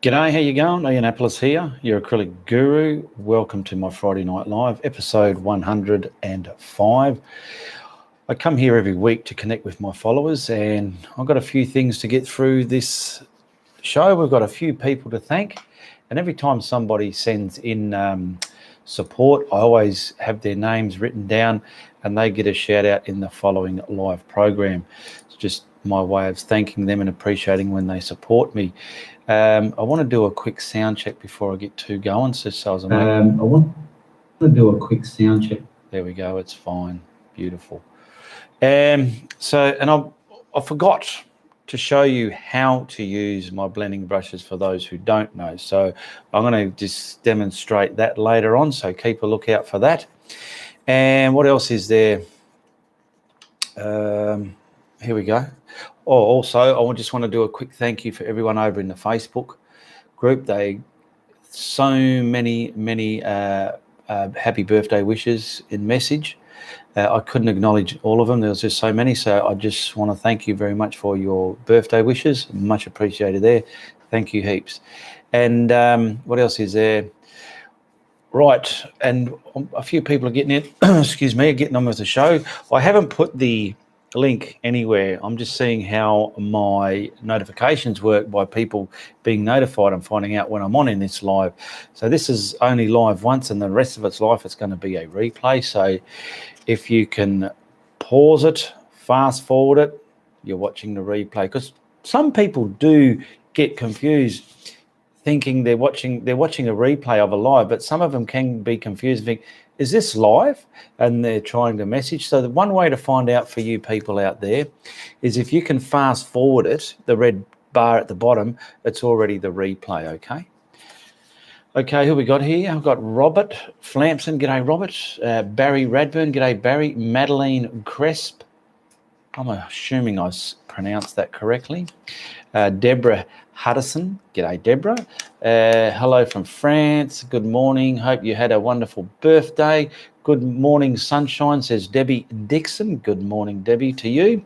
G'day, how you going? Ianapolis here, your acrylic guru. Welcome to my Friday Night Live, episode 105. I come here every week to connect with my followers, and I've got a few things to get through this show. We've got a few people to thank, and every time somebody sends in support, I always have their names written down, and they get a shout out in the following live program. It's just my way of thanking them and appreciating when they support me. I want to do a quick sound check before I get too going. I want to do a quick sound check. There we go. It's fine. Beautiful. I forgot to show you how to use my blending brushes for those who don't know. So I'm going to just demonstrate that later on. So keep a lookout for that. And what else is there? Here we go. Oh, also, I just want to do a quick thank you for everyone over in the Facebook group. So many happy birthday wishes in message. I couldn't acknowledge all of them. There was just so many. So I just want to thank you very much for your birthday wishes. Much appreciated there. Thank you heaps. And what else is there? Right, and a few people are getting it. Excuse me, getting on with the show. I haven't put the link anywhere. I'm just seeing how my notifications work by people being notified and finding out when I'm on in this live. So this is only live once, and the rest of its life it's going to be a replay. So if you can pause it, fast forward it, you're watching the replay, because some people do get confused thinking they're watching a replay of a live, but some of them can be confused and think, is this live? And they're trying to message. So the one way to find out for you people out there is if you can fast forward it, the red bar at the bottom, it's already the replay, okay? Okay, who we got here? I've got Robert Flampson. G'day, Robert. Barry Radburn. G'day, Barry. Madeline Cresp. I'm assuming I pronounced that correctly. Deborah Hudson. G'day, Deborah. Hello from France. Good morning. Hope you had a wonderful birthday. Good morning, sunshine, says Debbie Dixon. Good morning, Debbie, to you.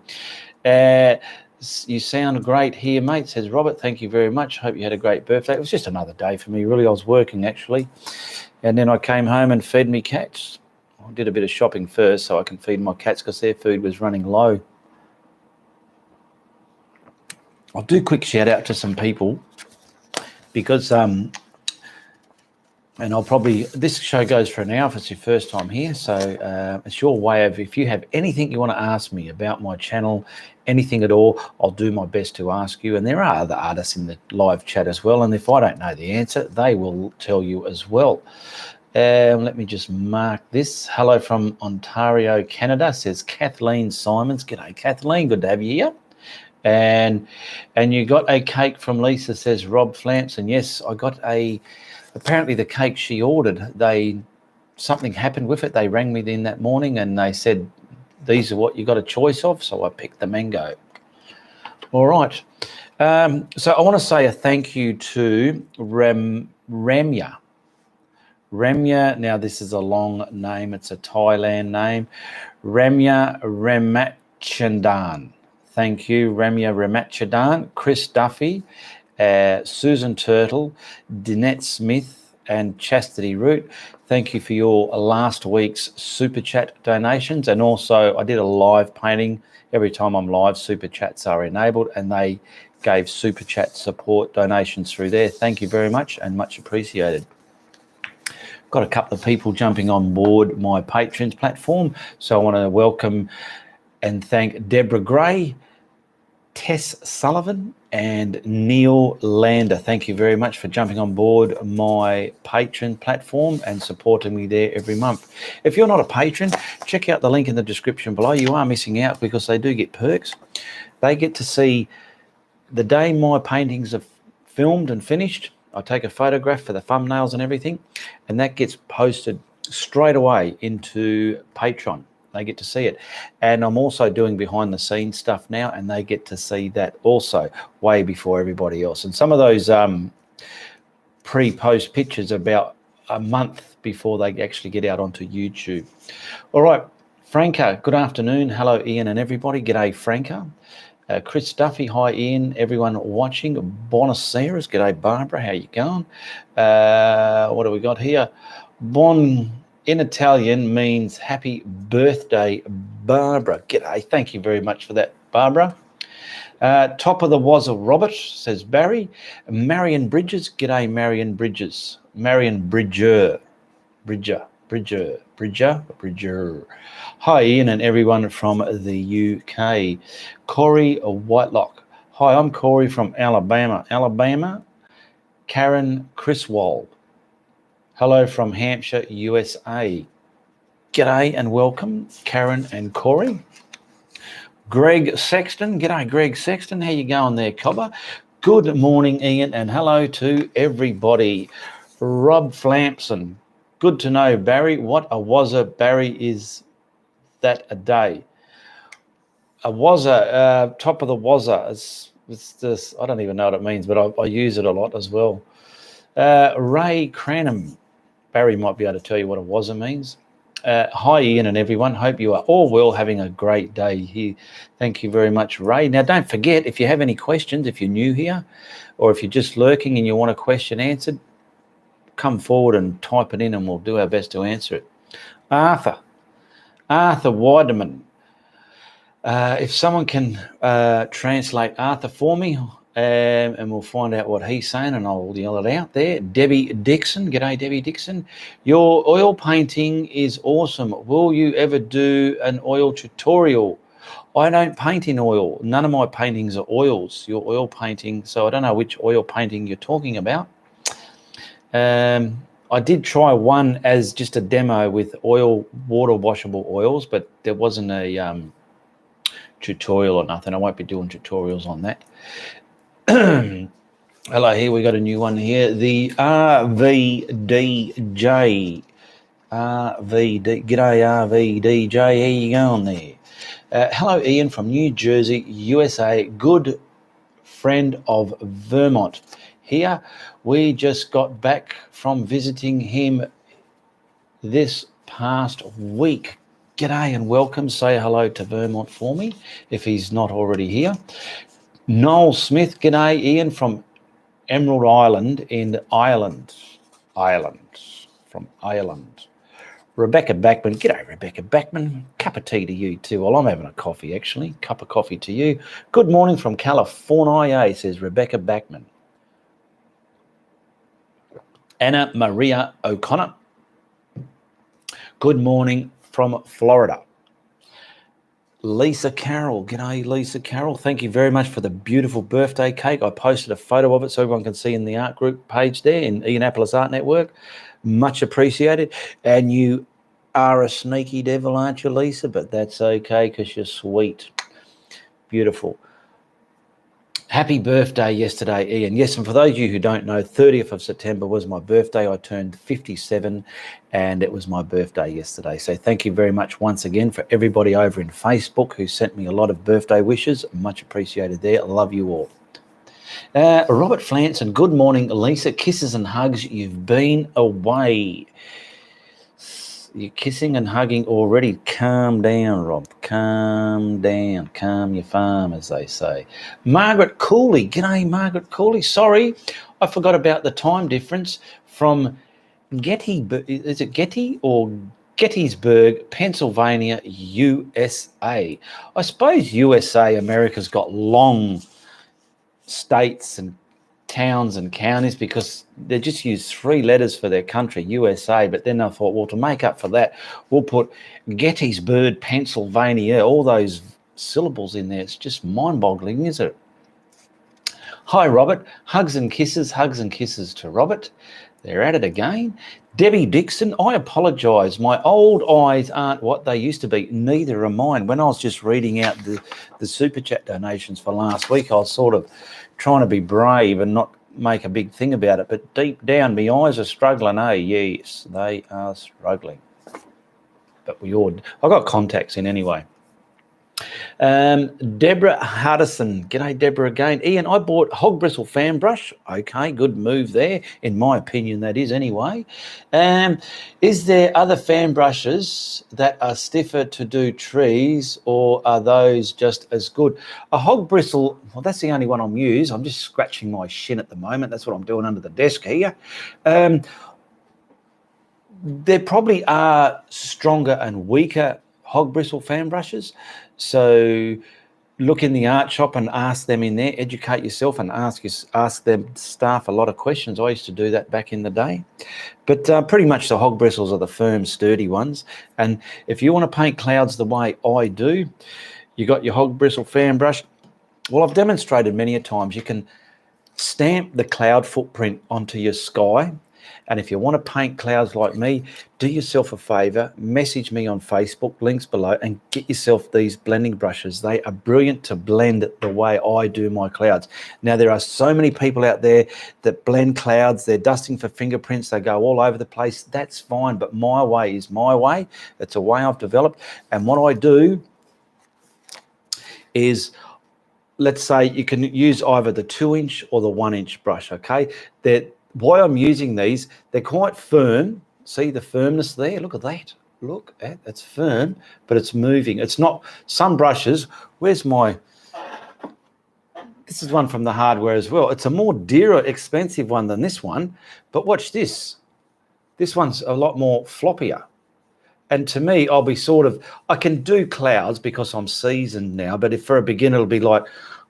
You sound great here, mate, says Robert. Thank you very much. Hope you had a great birthday. It was just another day for me, really. I was working, actually. And then I came home and fed me cats. I did a bit of shopping first so I can feed my cats because their food was running low. I'll do a quick shout out to some people because, and I'll probably, this show goes for an hour if it's your first time here. So it's your way of, if you have anything you want to ask me about my channel, anything at all, I'll do my best to ask you. And there are other artists in the live chat as well. And if I don't know the answer, they will tell you as well. Let me just mark this. Hello from Ontario, Canada, says Kathleen Simons. G'day, Kathleen. Good to have you here. And you got a cake from Lisa, says Rob Flampson. Yes, I got apparently the cake she ordered, something happened with it. They rang me in that morning and they said, these are what you got a choice of. So I picked the mango. All right. So I want to say a thank you to Ramya. Ramya, now this is a long name. It's a Thailand name. Ramya Ramachandan. Thank you, Ramya Ramachandan, Chris Duffy, Susan Turtle, Dinette Smith, and Chastity Root. Thank you for your last week's Super Chat donations. And also, I did a live painting. Every time I'm live, Super Chats are enabled, and they gave Super Chat support donations through there. Thank you very much, and much appreciated. Got a couple of people jumping on board my Patrons platform. So I want to welcome and thank Deborah Gray, Tess Sullivan, and Neil Lander. Thank you very much for jumping on board my Patreon platform and supporting me there every month. If you're not a patron, check out the link in the description below. You are missing out because they do get perks. They get to see the day my paintings are filmed and finished. I take a photograph for the thumbnails and everything, and that gets posted straight away into Patreon. They get to see it. And I'm also doing behind the scenes stuff now, and they get to see that also way before everybody else. And some of those pre-post pictures are about a month before they actually get out onto YouTube. All right, Franca, good afternoon. Hello, Ian and everybody. G'day, Franca. Chris Duffy, hi Ian, everyone watching. Buonasera, g'day Barbara, how you going? What do we got here? Bon in Italian means happy birthday, Barbara. G'day, thank you very much for that, Barbara. Top of the Wazzle Robert, says Barry. Marion Bridges, g'day Marion Bridges. Marion Bridger. Hi Ian and everyone from the UK. Corey Whitelock. Hi, I'm Corey from Alabama. Karen Criswold. Hello from Hampshire, USA. G'day and welcome, Karen and Corey. Greg Sexton. G'day, Greg Sexton. How you going there, Cobber? Good morning, Ian, and hello to everybody. Rob Flampson. Good to know, Barry. What a wazza, Barry, is that a day? A wazza, top of the wazza. It's this, I don't even know what it means, but I use it a lot as well. Ray Cranham. Barry might be able to tell you what a wazza means. Hi, Ian and everyone. Hope you are all well, having a great day here. Thank you very much, Ray. Now, don't forget, if you have any questions, if you're new here, or if you're just lurking and you want a question answered, come forward and type it in and we'll do our best to answer it. Arthur Weideman. If someone can translate Arthur for me, and we'll find out what he's saying and I'll yell it out there. Debbie Dixon. G'day, Debbie Dixon. Your oil painting is awesome. Will you ever do an oil tutorial? I don't paint in oil. None of my paintings are oils. Your oil painting, so I don't know which oil painting you're talking about. I did try one as just a demo with water washable oils, but there wasn't a tutorial or nothing. I won't be doing tutorials on that. Hello, here we got a new one here. The RVDJ. G'day RVDJ. How you going there? Hello, Ian from New Jersey, USA. Good friend of Vermont. Here, we just got back from visiting him this past week. G'day and welcome. Say hello to Vermont for me if he's not already here. Noel Smith. G'day, Ian from Emerald Island in Ireland. From Ireland. Rebecca Backman. G'day, Rebecca Backman. Cup of tea to you too. Well, I'm having a coffee actually. Cup of coffee to you. Good morning from California, says Rebecca Backman. Anna Maria O'Connor. Good morning from Florida. Lisa Carroll. G'day, Lisa Carroll. Thank you very much for the beautiful birthday cake. I posted a photo of it so everyone can see in the art group page there in Ianapolis Art Network. Much appreciated. And you are a sneaky devil, aren't you, Lisa? But that's okay because you're sweet. Beautiful. Happy birthday yesterday, Ian. Yes, and for those of you who don't know, 30th of September was my birthday. I turned 57 and it was my birthday yesterday. So thank you very much once again for everybody over in Facebook who sent me a lot of birthday wishes. Much appreciated there. Love you all. Robert Flanson, good morning, Lisa. Kisses and hugs. You've been away. You're kissing and hugging already. Calm down, Rob. Calm down. Calm your farm, as they say. Margaret Cooley. G'day, Margaret Cooley. Sorry, I forgot about the time difference from is it Getty or Gettysburg, Pennsylvania, USA. I suppose USA, America's got long states and towns and counties because they just use 3 letters for their country, USA, but then I thought, well, to make up for that, we'll put Gettysburg, Pennsylvania, all those syllables in there. It's just mind-boggling, isn't it? Hi, Robert. Hugs and kisses to Robert. They're at it again. Debbie Dixon, I apologise. My old eyes aren't what they used to be. Neither are mine. When I was just reading out the Super Chat donations for last week, I was sort of trying to be brave and not make a big thing about it. But deep down, my eyes are struggling, eh? Yes, they are struggling. But I got contacts in anyway. Deborah Hardison. G'day, Deborah, again. Ian, I bought hog bristle fan brush. Okay, good move there. In my opinion, that is anyway. Is there other fan brushes that are stiffer to do trees, or are those just as good? A hog bristle, well, that's the only one I'm using. I'm just scratching my shin at the moment. That's what I'm doing under the desk here. There probably are stronger and weaker hog bristle fan brushes. So look in the art shop and ask them in there, educate yourself and ask them staff a lot of questions. I used to do that back in the day. But pretty much the hog bristles are the firm, sturdy ones. And if you want to paint clouds the way I do, you got your hog bristle fan brush. Well, I've demonstrated many a times. You can stamp the cloud footprint onto your sky. And if you want to paint clouds like me, do yourself a favor, message me on Facebook, links below, and get yourself these blending brushes. They are brilliant to blend the way I do my clouds. Now, there are so many people out there that blend clouds. They're dusting for fingerprints. They go all over the place. That's fine, but my way is my way. It's a way I've developed. And what I do is, let's say you can use either the 2-inch or the 1-inch brush, okay? Why I'm using these, they're quite firm. See the firmness there? Look at that. Look at it's firm, but it's moving. It's not some brushes. Where's my? This is one from the hardware as well. It's a more dearer, expensive one than this one. But watch this. This one's a lot more floppier. And to me, I'll be I can do clouds because I'm seasoned now. But if for a beginner, it'll be like,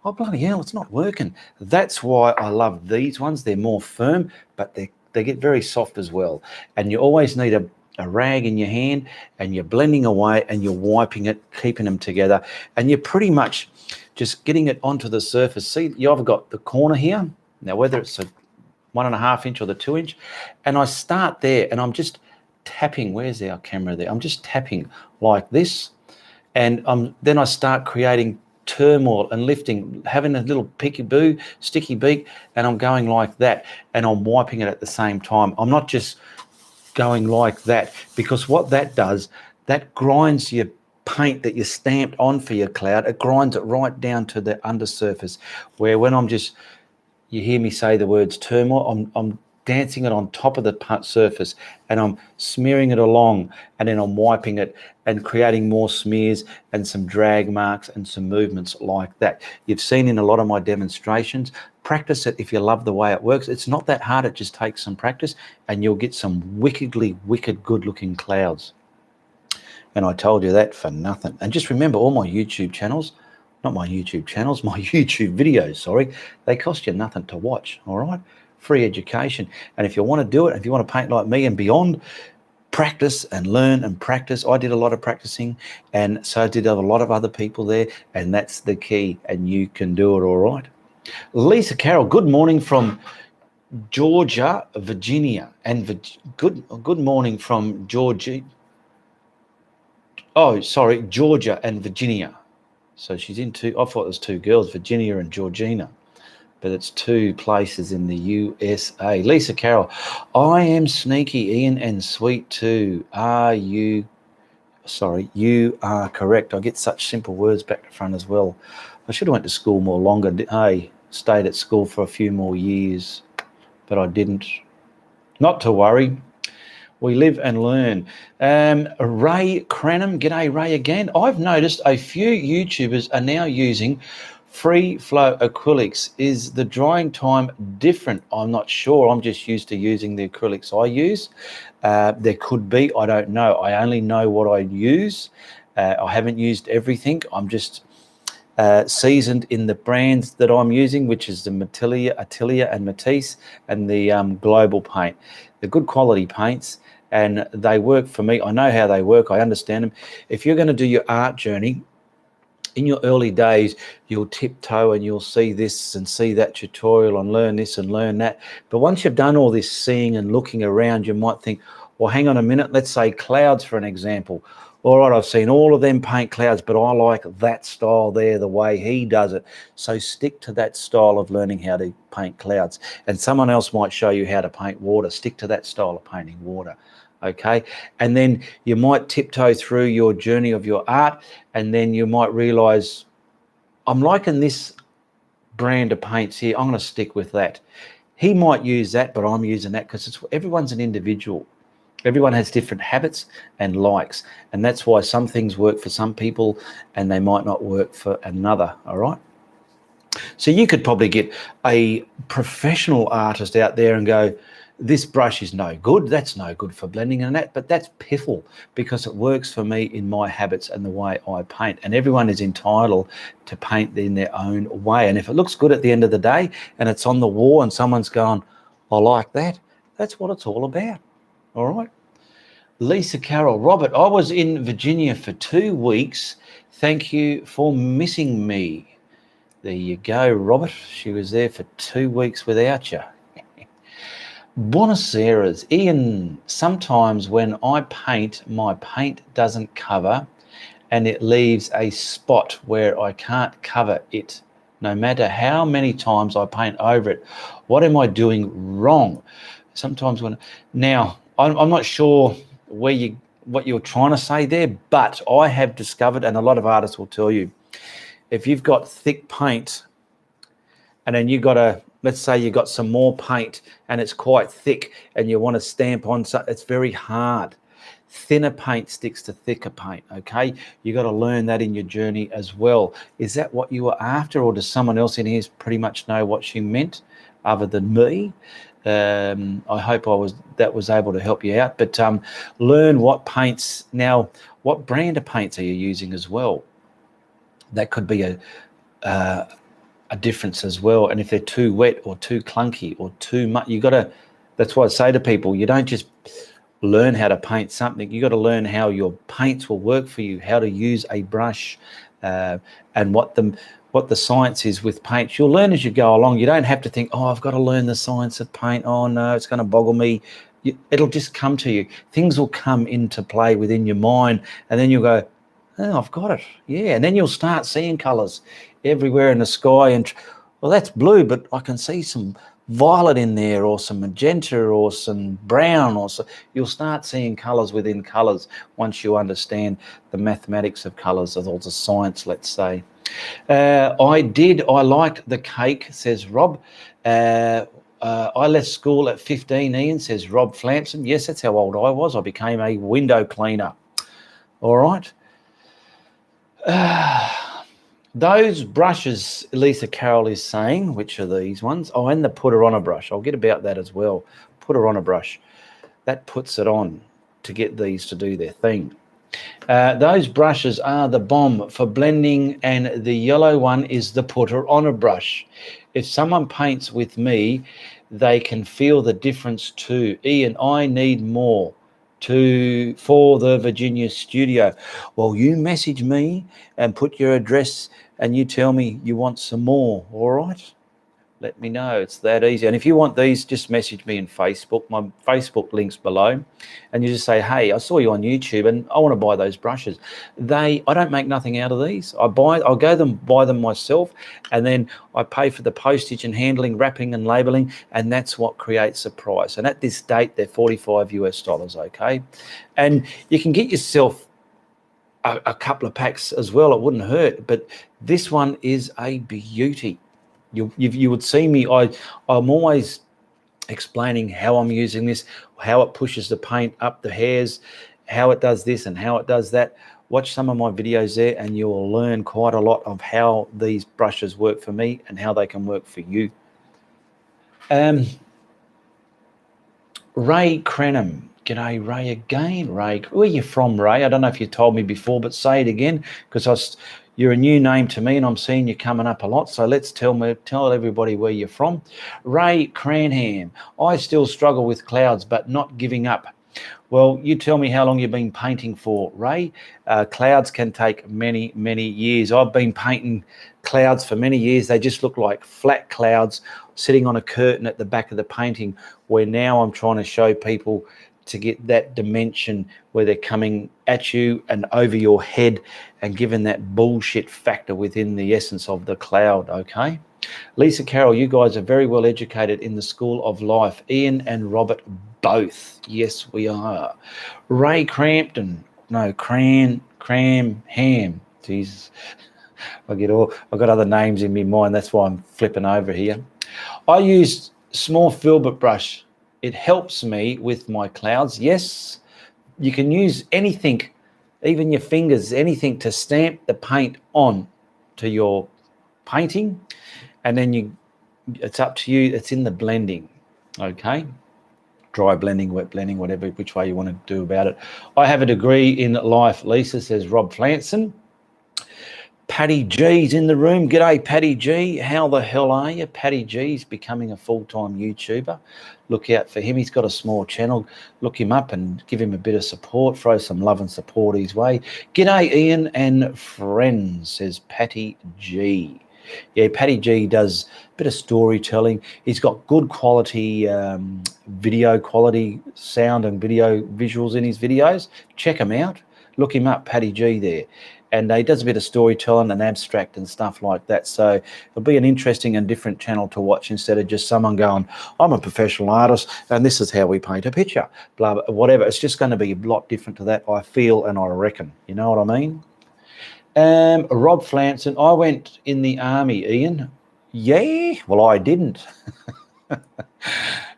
oh, bloody hell, it's not working. That's why I love these ones. They're more firm, but they get very soft as well. And you always need a rag in your hand, and you're blending away and you're wiping it, keeping them together. And you're pretty much just getting it onto the surface. See, you've got the corner here. Now, whether it's a 1.5 inch or the 2-inch, and I start there and I'm just tapping. Where's our camera there? I'm just tapping like this. And then I start creating turmoil and lifting, having a little sticky beak, and I'm going like that, and I'm wiping it at the same time. I'm not just going like that, because what that does, that grinds your paint that you stamped on for your cloud. It grinds it right down to the undersurface, where when you hear me say the words turmoil, I'm dancing it on top of the surface, and I'm smearing it along, and then I'm wiping it and creating more smears and some drag marks and some movements like that. You've seen in a lot of my demonstrations. Practice it if you love the way it works. It's not that hard. It just takes some practice, and you'll get some wicked good looking clouds. And I told you that for nothing. And just remember, all my YouTube channels, not my YouTube channels, my YouTube videos, sorry, they cost you nothing to watch, all right? Free education. And if you want to do it, if you want to paint like me and beyond, practice and learn and practice. I did a lot of practicing, and so did a lot of other people there, and that's the key, and you can do it all right. Lisa Carroll, good morning from Georgia, Virginia, and good morning from Georgia. Oh, sorry, Georgia and Virginia. So she's in two. I thought it was two girls, Virginia and Georgina, but it's two places in the USA. Lisa Carroll, I am sneaky, Ian, and sweet too. You are correct. I get such simple words back to front as well. I should have went to school more longer. I stayed at school for a few more years, but I didn't. Not to worry. We live and learn. Ray Cranham, g'day Ray again. I've noticed a few YouTubers are now using free flow acrylics. Is the drying time different? I'm not sure. I'm just used to using the acrylics I use. There could be, I don't know. I only know what I use. I haven't used everything. I'm just seasoned in the brands that I'm using, which is the Atelier and Matisse, and the Global paint. They're good quality paints, and they work for me. I know how they work. I understand them. If you're going to do your art journey, in your early days, you'll tiptoe and you'll see this and see that tutorial and learn this and learn that. But once you've done all this seeing and looking around, you might think, well, hang on a minute. Let's say clouds, for an example. All right, I've seen all of them paint clouds, but I like that style there, the way he does it. So stick to that style of learning how to paint clouds. And someone else might show you how to paint water. Stick to that style of painting water. okay? And then you might tiptoe through your journey of your art, and then you might realize, I'm liking this brand of paints here, I'm going to stick with that. He might use that, but I'm using that, because everyone's an individual. Everyone has different habits and likes, and that's why some things work for some people and they might not work for another, all right? So you could probably get a professional artist out there and go, this brush is no good, that's no good for blending and that, but that's piffle, because it works for me in my habits and the way I paint. And everyone is entitled to paint in their own way. And if it looks good at the end of the day and it's on the wall and someone's gone, I like that, that's what it's all about. All right. Lisa Carroll, Robert, I was in Virginia for 2 weeks. Thank you for missing me. There you go, Robert. She was there for 2 weeks without you. Buenos Aires, Ian, sometimes when I paint, my paint doesn't cover and it leaves a spot where I can't cover it, no matter how many times I paint over it. What am I doing wrong? Sometimes now, I'm not sure what you're trying to say there, but I have discovered, and a lot of artists will tell you, if you've got thick paint and then let's say you got some more paint and it's quite thick and you want to stamp on, so it's very hard. Thinner paint sticks to thicker paint, okay? You got to learn that in your journey as well. Is that what you were after, or does someone else in here pretty much know what she meant other than me? I hope that was able to help you out, but learn what paints. Now, what brand of paints are you using as well? That could be a difference as well. And if they're too wet or too clunky or too much, that's why I say to people, you don't just learn how to paint something, you got to learn how your paints will work for you, how to use a brush, and what the science is with paint. You'll learn as you go along. You don't have to think, oh, I've got to learn the science of paint. Oh no, it's going to boggle me. It'll just come to you. Things will come into play within your mind, and then you'll go, oh, I've got it. Yeah. And then you'll start seeing colors everywhere in the sky, and well, that's blue, but I can see some violet in there, or some magenta, or some brown, or so. You'll start seeing colors within colors once you understand the mathematics of colors, or the science, let's say. I liked the cake, says Rob. I left school at 15, Ian, says Rob Flampson. Yes, that's how old I was. I became a window cleaner. All right. Those brushes, Lisa Carroll is saying, which are these ones? Oh, and the putter on a brush. I'll get about that as well. Putter on a brush. That puts it on to get these to do their thing. Those brushes are the bomb for blending, and the yellow one is the putter on a brush. If someone paints with me, they can feel the difference too. Ian, I need more for the Virginia studio. Well, you message me and put your address and you tell me you want some more, all right? Let me know. It's that easy. And if you want these, just message me in Facebook. My Facebook link's below. And you just say, hey, I saw you on YouTube and I want to buy those brushes. I don't make nothing out of these. I'll buy them myself, and then I pay for the postage and handling, wrapping and labeling, and that's what creates the price. And at this date, they're $45 US, okay? And you can get yourself a couple of packs as well. It wouldn't hurt, but this one is a beauty. You would see me, I'm always explaining how I'm using this, how it pushes the paint up the hairs, how it does this and how it does that. Watch some of my videos there and you will learn quite a lot of how these brushes work for me and how they can work for you. Ray Crenham. G'day, Ray, again. Ray, where are you from, Ray? I don't know if you told me before, but say it again, because you're a new name to me and I'm seeing you coming up a lot. So let's tell everybody where you're from. Ray Cranham. I still struggle with clouds, but not giving up. Well, you tell me how long you've been painting for, Ray. Clouds can take many, many years. I've been painting clouds for many years. They just look like flat clouds sitting on a curtain at the back of the painting, where now I'm trying to show people to get that dimension where they're coming at you and over your head and given that bullshit factor within the essence of the cloud, okay? Lisa Carroll, you guys are very well educated in the school of life. Ian and Robert both. Yes, we are. Ray Crampton. No, Cramham. Jesus. I've got other names in my mind. That's why I'm flipping over here. I use small filbert brush. It helps me with my clouds. Yes, you can use anything, even your fingers, anything to stamp the paint on to your painting. And then it's up to you. It's in the blending, okay? Dry blending, wet blending, whatever, which way you want to do about it. I have a degree in life, Lisa, says Rob Flanson. Paddy G's in the room. G'day, Paddy G. How the hell are you? Paddy G's becoming a full-time YouTuber. Look out for him. He's got a small channel. Look him up and give him a bit of support. Throw some love and support his way. G'day, Ian and friends, says Paddy G. Yeah, Paddy G does a bit of storytelling. He's got good quality video quality, sound and video visuals in his videos. Check him out. Look him up, Paddy G there. And he does a bit of storytelling and abstract and stuff like that. So it'll be an interesting and different channel to watch instead of just someone going, I'm a professional artist and this is how we paint a picture, blah, blah, whatever. It's just going to be a lot different to that, I feel and I reckon. You know what I mean? Rob Flanson, I went in the army, Ian. Yeah? Well, I didn't.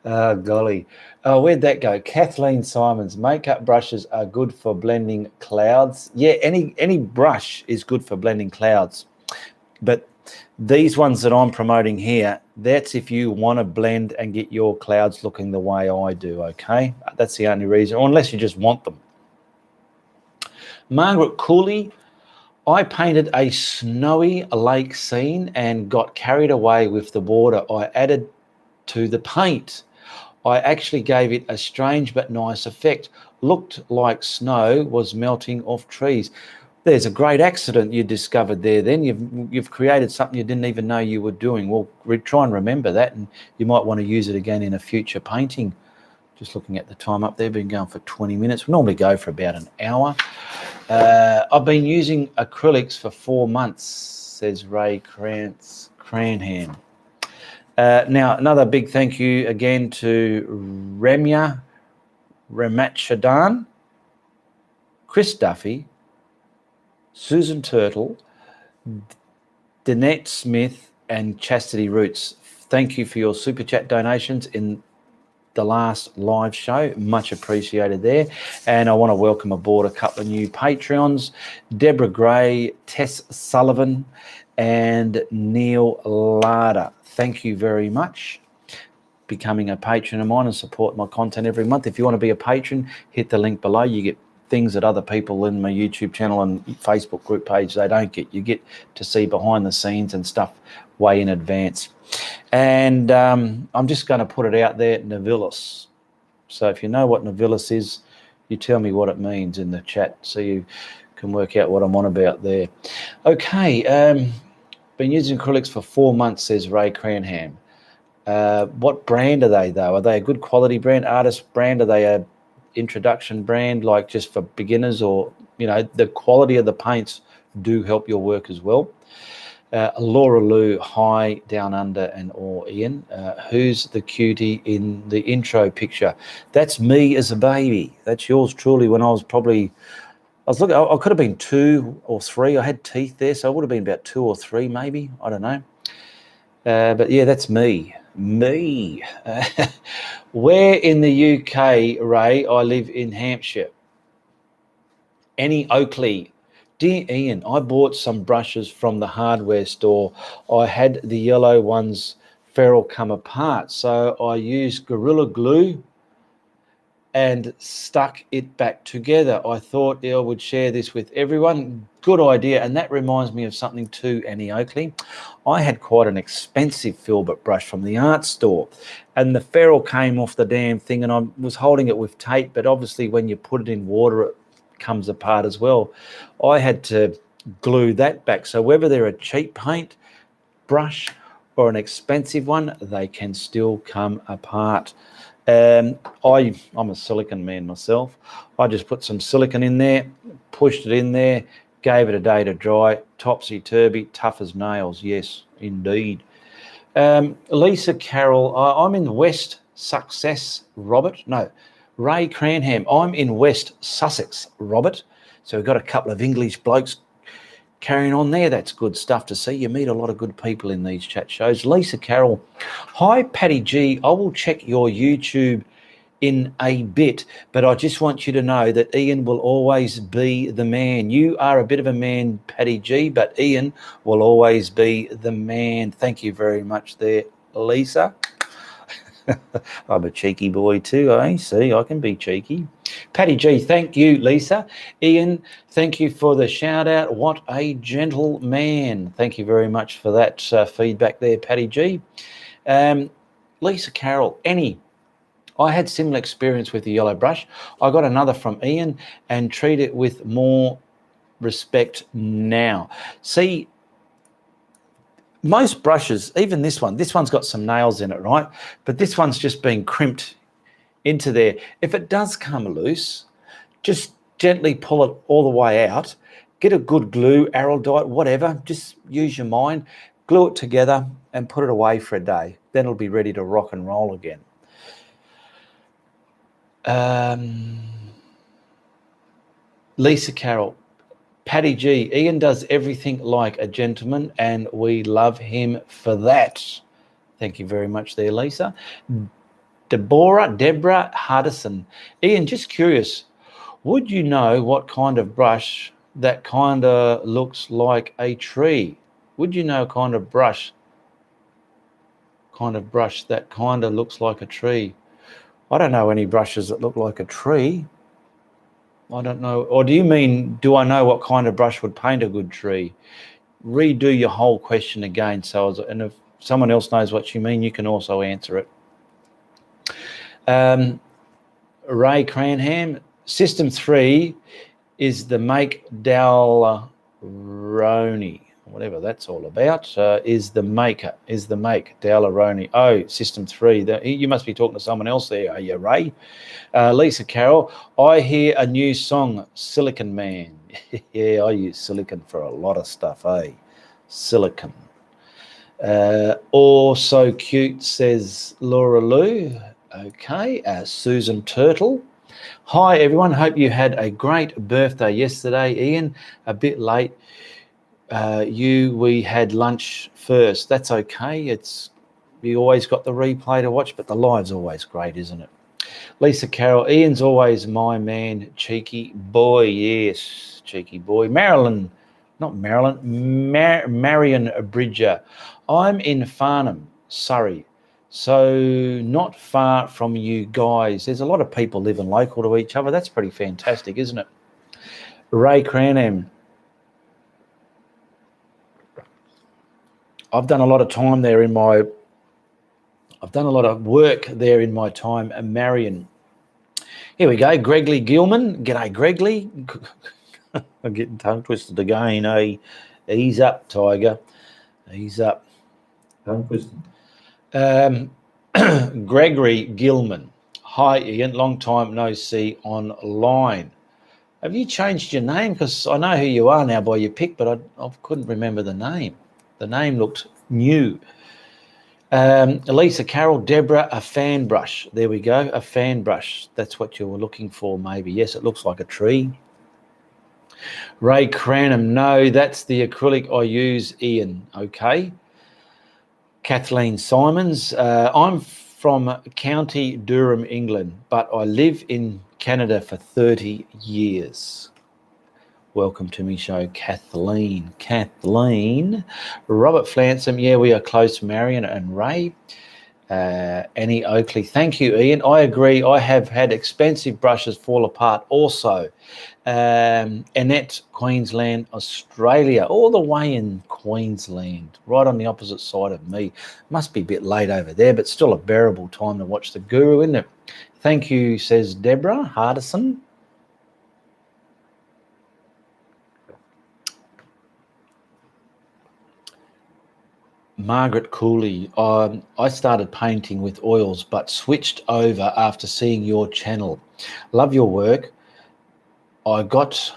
Oh, golly. Oh, where'd that go? Kathleen Simons, makeup brushes are good for blending clouds. Yeah, any brush is good for blending clouds. But these ones that I'm promoting here, that's if you want to blend and get your clouds looking the way I do, okay? That's the only reason, or unless you just want them. Margaret Cooley, I painted a snowy lake scene and got carried away with the water I added to the paint. I actually gave it a strange but nice effect. Looked like snow was melting off trees. There's a great accident you discovered there then. You've created something you didn't even know you were doing. Well, try and remember that, and you might want to use it again in a future painting. Just looking at the time up there, been going for 20 minutes. We normally go for about an hour. I've been using acrylics for 4 months, says Ray Cranham. Now, another big thank you again to Ramya Ramachadan, Chris Duffy, Susan Turtle, Danette Smith, and Chastity Roots. Thank you for your super chat donations in the last live show. Much appreciated there. And I want to welcome aboard a couple of new Patreons, Deborah Gray, Tess Sullivan, and Neil Larder. Thank you very much. Becoming a patron of mine and support my content every month. If you want to be a patron, hit the link below. You get things that other people in my YouTube channel and Facebook group page, they don't get. You get to see behind the scenes and stuff way in advance. And I'm just going to put it out there, Navilis. So if you know what Navilis is, you tell me what it means in the chat so you can work out what I'm on about there. Okay, been using acrylics for 4 months, says Ray Cranham. What brand are they, though? Are they a good quality brand, artist brand? Are they a introduction brand, like just for beginners? Or, you know, the quality of the paints do help your work as well. Laura Lou, hi, down under and all, Ian. Who's the cutie in the intro picture? That's me as a baby. That's yours truly when I was probably... I was looking, I could have been 2 or 3. I had teeth there, so I would have been about 2 or 3 maybe. I don't know. But yeah, that's me. Me. Where in the UK, Ray? I live in Hampshire. Annie Oakley. Dear Ian, I bought some brushes from the hardware store. I had the yellow ones ferrule come apart, so I used Gorilla Glue and stuck it back together. I thought I would share this with everyone. Good idea. And that reminds me of something too, Annie Oakley. I had quite an expensive filbert brush from the art store, and the ferrule came off the damn thing, and I was holding it with tape, but obviously when you put it in water, it comes apart as well. I had to glue that back. So whether they're a cheap paint brush or an expensive one, they can still come apart. I'm a silicon man myself. I just put some silicon in there, pushed it in there, gave it a day to dry, topsy-turvy, tough as nails. Yes, indeed. Lisa Carroll, I'm in West Sussex, Robert. No, Ray Cranham, I'm in West Sussex, Robert. So we've got a couple of English blokes carrying on there. That's good stuff to see. You meet a lot of good people in these chat shows. Lisa Carroll, hi, Patty G. I will check your YouTube in a bit, but I just want you to know that Ian will always be the man. You are a bit of a man, Patty G, but Ian will always be the man. Thank you very much there, Lisa. I'm a cheeky boy too, eh? See, I can be cheeky. Patty G, thank you, Lisa. Ian, thank you for the shout out. What a gentleman. Thank you very much for that feedback there, Patty G. Lisa Carroll, I had similar experience with the yellow brush. I got another from Ian and treat it with more respect now. See, most brushes, even this one's got some nails in it, right? But this one's just been crimped into there. If it does come loose, just gently pull it all the way out. Get a good glue, araldite, whatever. Just use your mind, glue it together and put it away for a day. Then it'll be ready to rock and roll again. Lisa Carroll, Patty G, Ian does everything like a gentleman and we love him for that. Thank you very much there, Lisa. Deborah Hardison, Ian, just curious, would you know what kind of brush that kind of looks like a tree? Would you know kind of brush that kind of looks like a tree? I don't know any brushes that look like a tree. I don't know. Or do you mean, do I know what kind of brush would paint a good tree? Redo your whole question again. And if someone else knows what you mean, you can also answer it. Ray Cranham, System 3 is the make Dalroni, whatever that's all about, is the make Dalroni. Oh, System 3. You must be talking to someone else there, are you, Ray? Lisa Carroll, I hear a new song, Silicon Man. Yeah, I use silicon for a lot of stuff, eh? Silicon. So cute, says Laura Lou. Okay, Susan Turtle. Hi, everyone. Hope you had a great birthday yesterday. Ian, a bit late. We had lunch first. That's okay. You always got the replay to watch, but the live's always great, isn't it? Lisa Carroll, Ian's always my man, cheeky boy. Yes, cheeky boy. Marion Bridger. I'm in Farnham, Surrey, so not far from you guys. There's a lot of people living local to each other. That's pretty fantastic, isn't it? Ray Cranham. I've done a lot of time there I've done a lot of work there in my time. Marion. Here we go. Gregley Gilman. G'day, Gregley. I'm getting tongue twisted again, eh? Ease up, Tiger. Ease up. Tongue twisted. Gregory Gilman. Hi, Ian. Long time no see online. Have you changed your name? Because I know who you are now by your pic, but I couldn't remember the name. The name looked new. Lisa Carroll, Deborah, a fan brush. There we go, a fan brush. That's what you were looking for, maybe. Yes, it looks like a tree. Ray Cranham, no, that's the acrylic I use, Ian. Okay. Kathleen Simons, I'm from County Durham, England, but I live in Canada for 30 years. Welcome to me show, Kathleen. Robert Flansom, yeah, we are close, Marion and Ray. Annie Oakley, thank you, Ian. I agree. I have had expensive brushes fall apart also. Annette, Queensland, Australia, all the way in Queensland, right on the opposite side of me. Must be a bit late over there, but still a bearable time to watch the Guru, isn't it? Thank you, says Deborah Hardison. Margaret Cooley, I started painting with oils but switched over after seeing your channel. Love your work. I got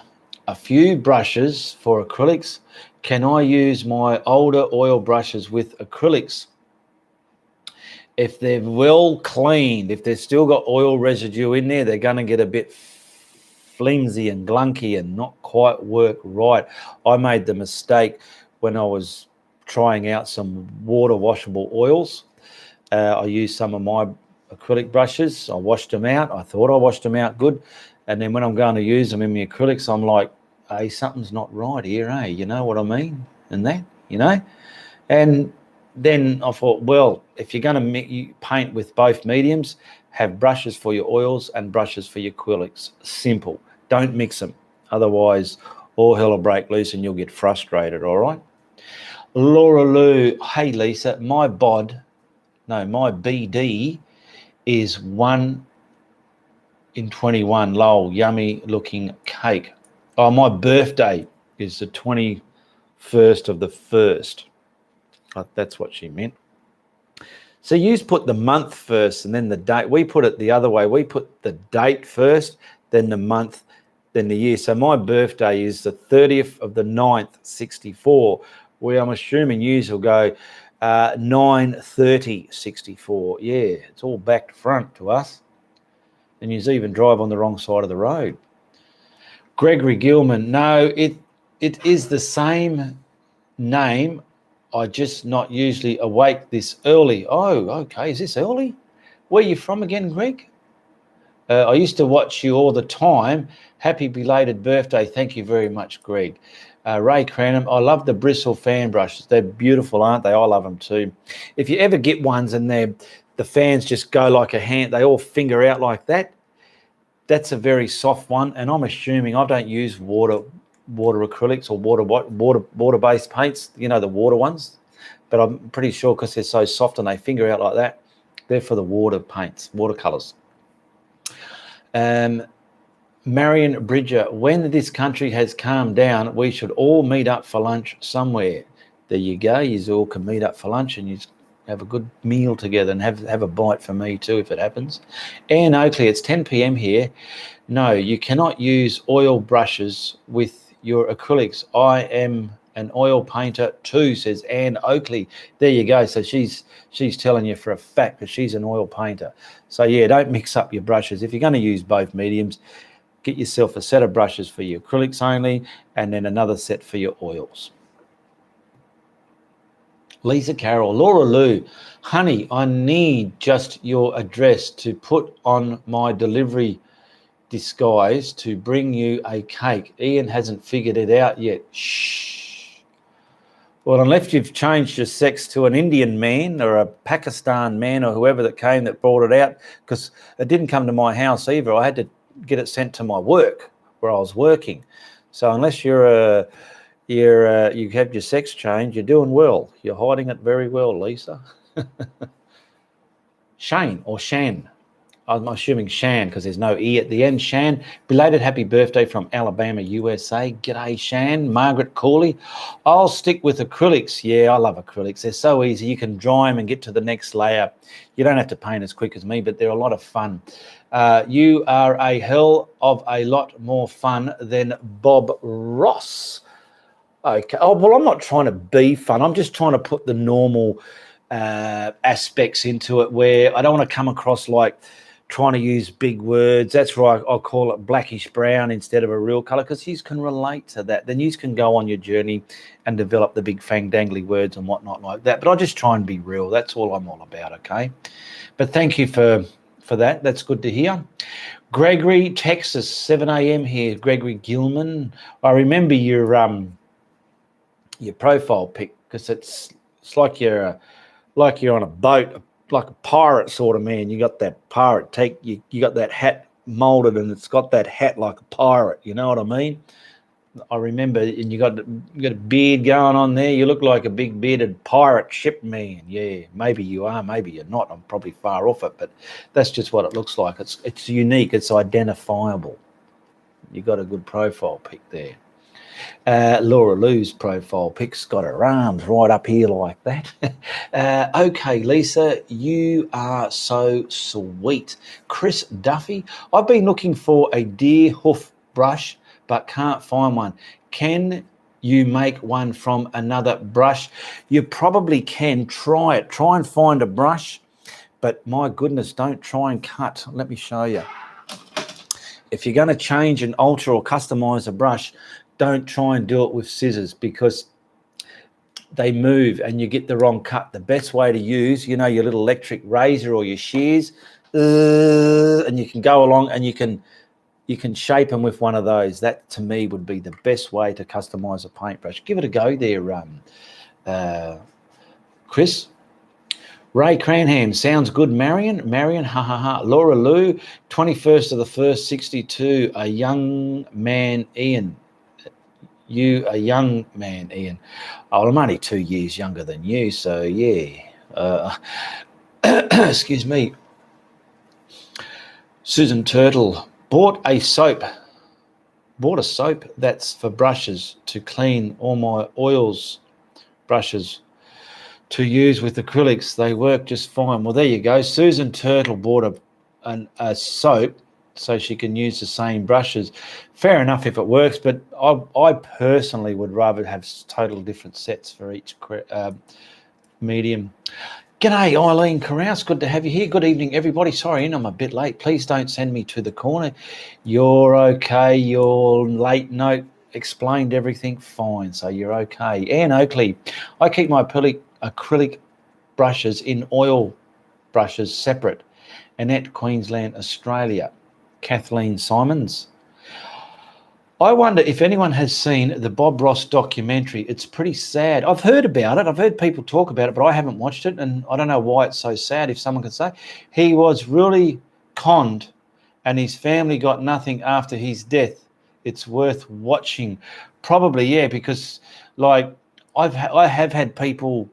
a few brushes for acrylics. Can I use my older oil brushes with acrylics? If they're well cleaned, if they've still got oil residue in there, they're going to get a bit flimsy and glunky and not quite work right. I made the mistake when I was trying out some water washable oils. I used some of my acrylic brushes. I washed them out. I thought I washed them out good. And then when I'm going to use them in my acrylics, I'm like, hey, something's not right here, eh? You know what I mean? And that, you know? And then I thought, well, if you're going to paint with both mediums, have brushes for your oils and brushes for your acrylics. Simple. Don't mix them. Otherwise, all hell will break loose and you'll get frustrated, all right? Laura Lou, hey, Lisa, my BD is 1 in 21. Lol, yummy looking cake. Oh, my birthday is the 21st of the 1st. That's what she meant. So you put the month first and then the date. We put it the other way. We put the date first, then the month, then the year. So my birthday is the 30th of the 9th, 64, where I'm assuming yous will go 9/30/64. Yeah, it's all back to front to us. And yous even drive on the wrong side of the road. Gregory Gilman, no, it is the same name. I just not usually awake this early. Oh, okay. Is this early? Where are you from again, Greg? I used to watch you all the time. Happy belated birthday. Thank you very much, Greg. Ray Cranham, I love the bristle fan brushes. They're beautiful, aren't they? I love them too. If you ever get ones and the fans just go like a hand, they all finger out like that, that's a very soft one. And I'm assuming I don't use water acrylics or water-based paints, you know, the water ones, but I'm pretty sure because they're so soft and they finger out like that, they're for the water paints, watercolors. Marion Bridger, when this country has calmed down, we should all meet up for lunch somewhere. There you go. You all can meet up for lunch and you have a good meal together and have a bite for me too if it happens. Anne Oakley, it's 10 p.m. here. No, you cannot use oil brushes with your acrylics. I am an oil painter too, says Anne Oakley. There you go. So she's telling you for a fact that she's an oil painter. So yeah, don't mix up your brushes. If you're going to use both mediums, get yourself a set of brushes for your acrylics only and then another set for your oils. Lisa Carroll, Laura Lou, honey, I need just your address to put on my delivery disguise to bring you a cake. Ian hasn't figured it out yet. Shh. Well, unless you've changed your sex to an Indian man or a Pakistan man or whoever that came that brought it out, because it didn't come to my house either. I had to get it sent to my work where I was working. So unless you have your sex change, you're doing well. You're hiding it very well, Lisa. Shane or Shan. I'm assuming Shan because there's no E at the end. Shan, belated happy birthday from Alabama, USA. G'day, Shan. Margaret Cooley. I'll stick with acrylics. Yeah, I love acrylics. They're so easy. You can dry them and get to the next layer. You don't have to paint as quick as me, but they're a lot of fun. You are a hell of a lot more fun than Bob Ross. Okay. Oh, well, I'm not trying to be fun. I'm just trying to put the normal aspects into it where I don't want to come across like trying to use big words. That's why I'll call it blackish brown instead of a real color, because you can relate to that. Then you can go on your journey and develop the big fang dangly words and whatnot like that. But I just try and be real. That's all I'm all about, okay? But thank you for that. That's good to hear. Gregory, Texas, 7 a.m. here. Gregory Gilman. I remember your profile pic because it's like you're on a boat, like a pirate sort of man. You got that pirate you got that hat molded and it's got that hat like a pirate. You know what I mean? I remember, and you got a beard going on there. You look like a big bearded pirate ship man. Yeah, maybe you are, maybe you're not. I'm probably far off it, but that's just what it looks like. It's unique. It's identifiable. You got a good profile pic there. Laura Lou's profile pic's got her arms right up here like that. Okay, Lisa, you are so sweet. Chris Duffy, I've been looking for a deer hoof brush but can't find one. Can you make one from another brush? You probably can. Try it. Try and find a brush, but my goodness, don't try and cut. Let me show you. If you're going to change and alter or customize a brush, don't try and do it with scissors because they move and you get the wrong cut. The best way to use, your little electric razor or your shears, and you can go along and you can shape them with one of those. That to me would be the best way to customize a paintbrush. Give it a go there, Chris. Ray Cranham, sounds good. Marion, ha ha ha. Laura Lou, 21st of the 1st, 62. A young man, Ian. You, a young man, Ian. Oh, I'm only 2 years younger than you, so yeah. Excuse me. Susan Turtle, bought a soap that's for brushes to clean all my oils brushes to use with acrylics. They work just fine. Well, there you go. Susan Turtle bought a soap so she can use the same brushes. Fair enough if it works, but I personally would rather have total different sets for each medium. G'day, Eileen Carouse. Good to have you here. Good evening, everybody. Sorry, I'm a bit late. Please don't send me to the corner. You're okay. Your late note explained everything fine, so you're okay. Anne Oakley, I keep my acrylic brushes in oil brushes separate. Annette, Queensland, Australia. Kathleen Simons. I wonder if anyone has seen the Bob Ross documentary. It's pretty sad. I've heard about it. I've heard people talk about it, but I haven't watched it, and I don't know why it's so sad, if someone could say. He was really conned, and his family got nothing after his death. It's worth watching. Probably, yeah, because, like, I have had people,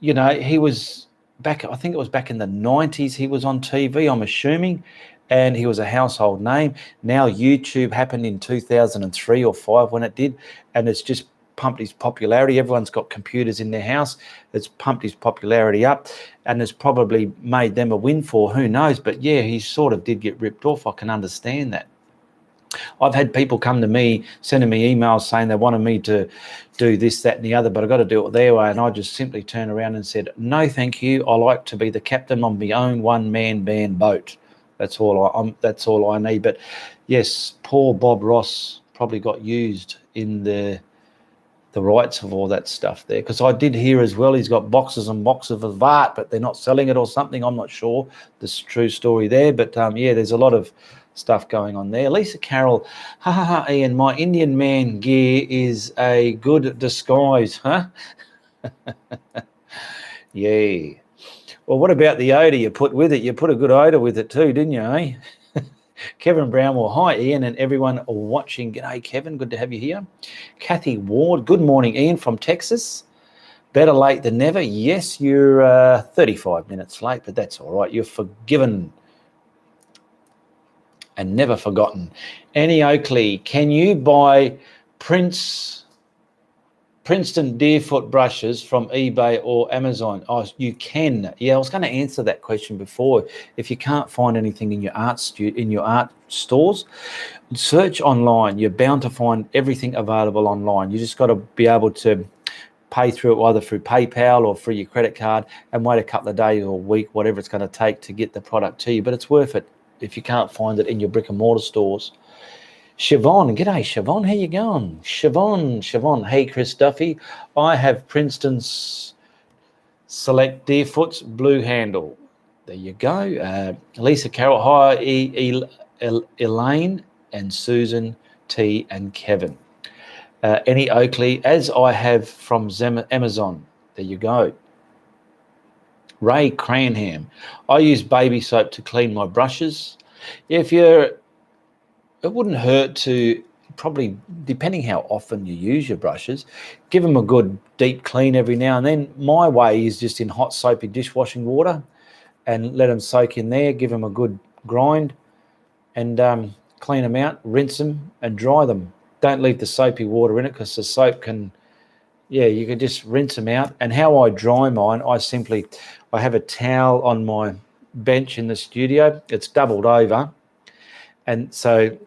he was back, I think it was back in the 90s, he was on TV, I'm assuming, and he was a household name. Now YouTube happened in 2003 or 5 when it did, and it's just pumped his popularity. Everyone's got computers in their house. It's pumped his popularity up, and it's probably made them a windfall. Who knows? But yeah, he sort of did get ripped off. I can understand that. I've had people come to me, sending me emails saying they wanted me to do this, that, and the other, but I've got to do it their way. And I just simply turned around and said, no, thank you. I like to be the captain of my own one-man band boat. That's all I need. But yes, poor Bob Ross probably got used in the rights of all that stuff there. Because I did hear as well, he's got boxes and boxes of art, but they're not selling it or something. I'm not sure the true story there. But yeah, there's a lot of stuff going on there. Lisa Carroll, ha ha ha, Ian, my Indian man gear is a good disguise, huh? Yeah. Well, what about the odour you put with it? You put a good odour with it too, didn't you, eh? Kevin Brownwell, hi, Ian, and everyone watching. G'day, Kevin. Good to have you here. Kathy Ward, good morning, Ian, from Texas. Better late than never. Yes, you're 35 minutes late, but that's all right. You're forgiven and never forgotten. Annie Oakley, can you buy Princeton Dearfoot brushes from eBay or Amazon? Oh, you can. Yeah, I was going to answer that question before. If you can't find anything in your art stores, search online. You're bound to find everything available online. You just got to be able to pay through it either through PayPal or through your credit card and wait a couple of days or a week, whatever it's going to take to get the product to you. But it's worth it if you can't find it in your brick and mortar stores. Siobhan, g'day Siobhan, how you going? Siobhan, hey Chris Duffy, I have Princeton's Select Dearfoot's blue handle. There you go. Lisa Carroll, hi Elaine and Susan T and Kevin. Annie Oakley, as I have from Amazon. There you go. Ray Cranham, I use baby soap to clean my brushes. It wouldn't hurt to probably, depending how often you use your brushes, give them a good deep clean every now and then. My way is just in hot soapy dishwashing water and let them soak in there, give them a good grind and clean them out, rinse them and dry them. Don't leave the soapy water in it because the soap can, yeah, you can just rinse them out. And how I dry mine, I have a towel on my bench in the studio. It's doubled over. And so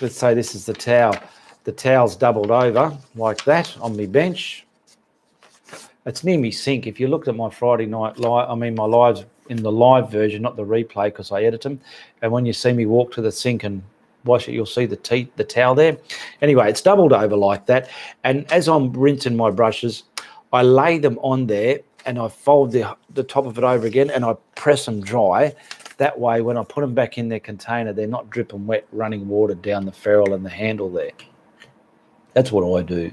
let's say this is the towel. The towel's doubled over like that on my bench. It's near me sink. If you looked at my Friday night live, I mean my lives in the live version, not the replay because I edit them. And when you see me walk to the sink and wash it, you'll see the towel there. Anyway, it's doubled over like that. And as I'm rinsing my brushes, I lay them on there and I fold the top of it over again and I press them dry. That way, when I put them back in their container, they're not dripping wet, running water down the ferrule and the handle there. That's what I do.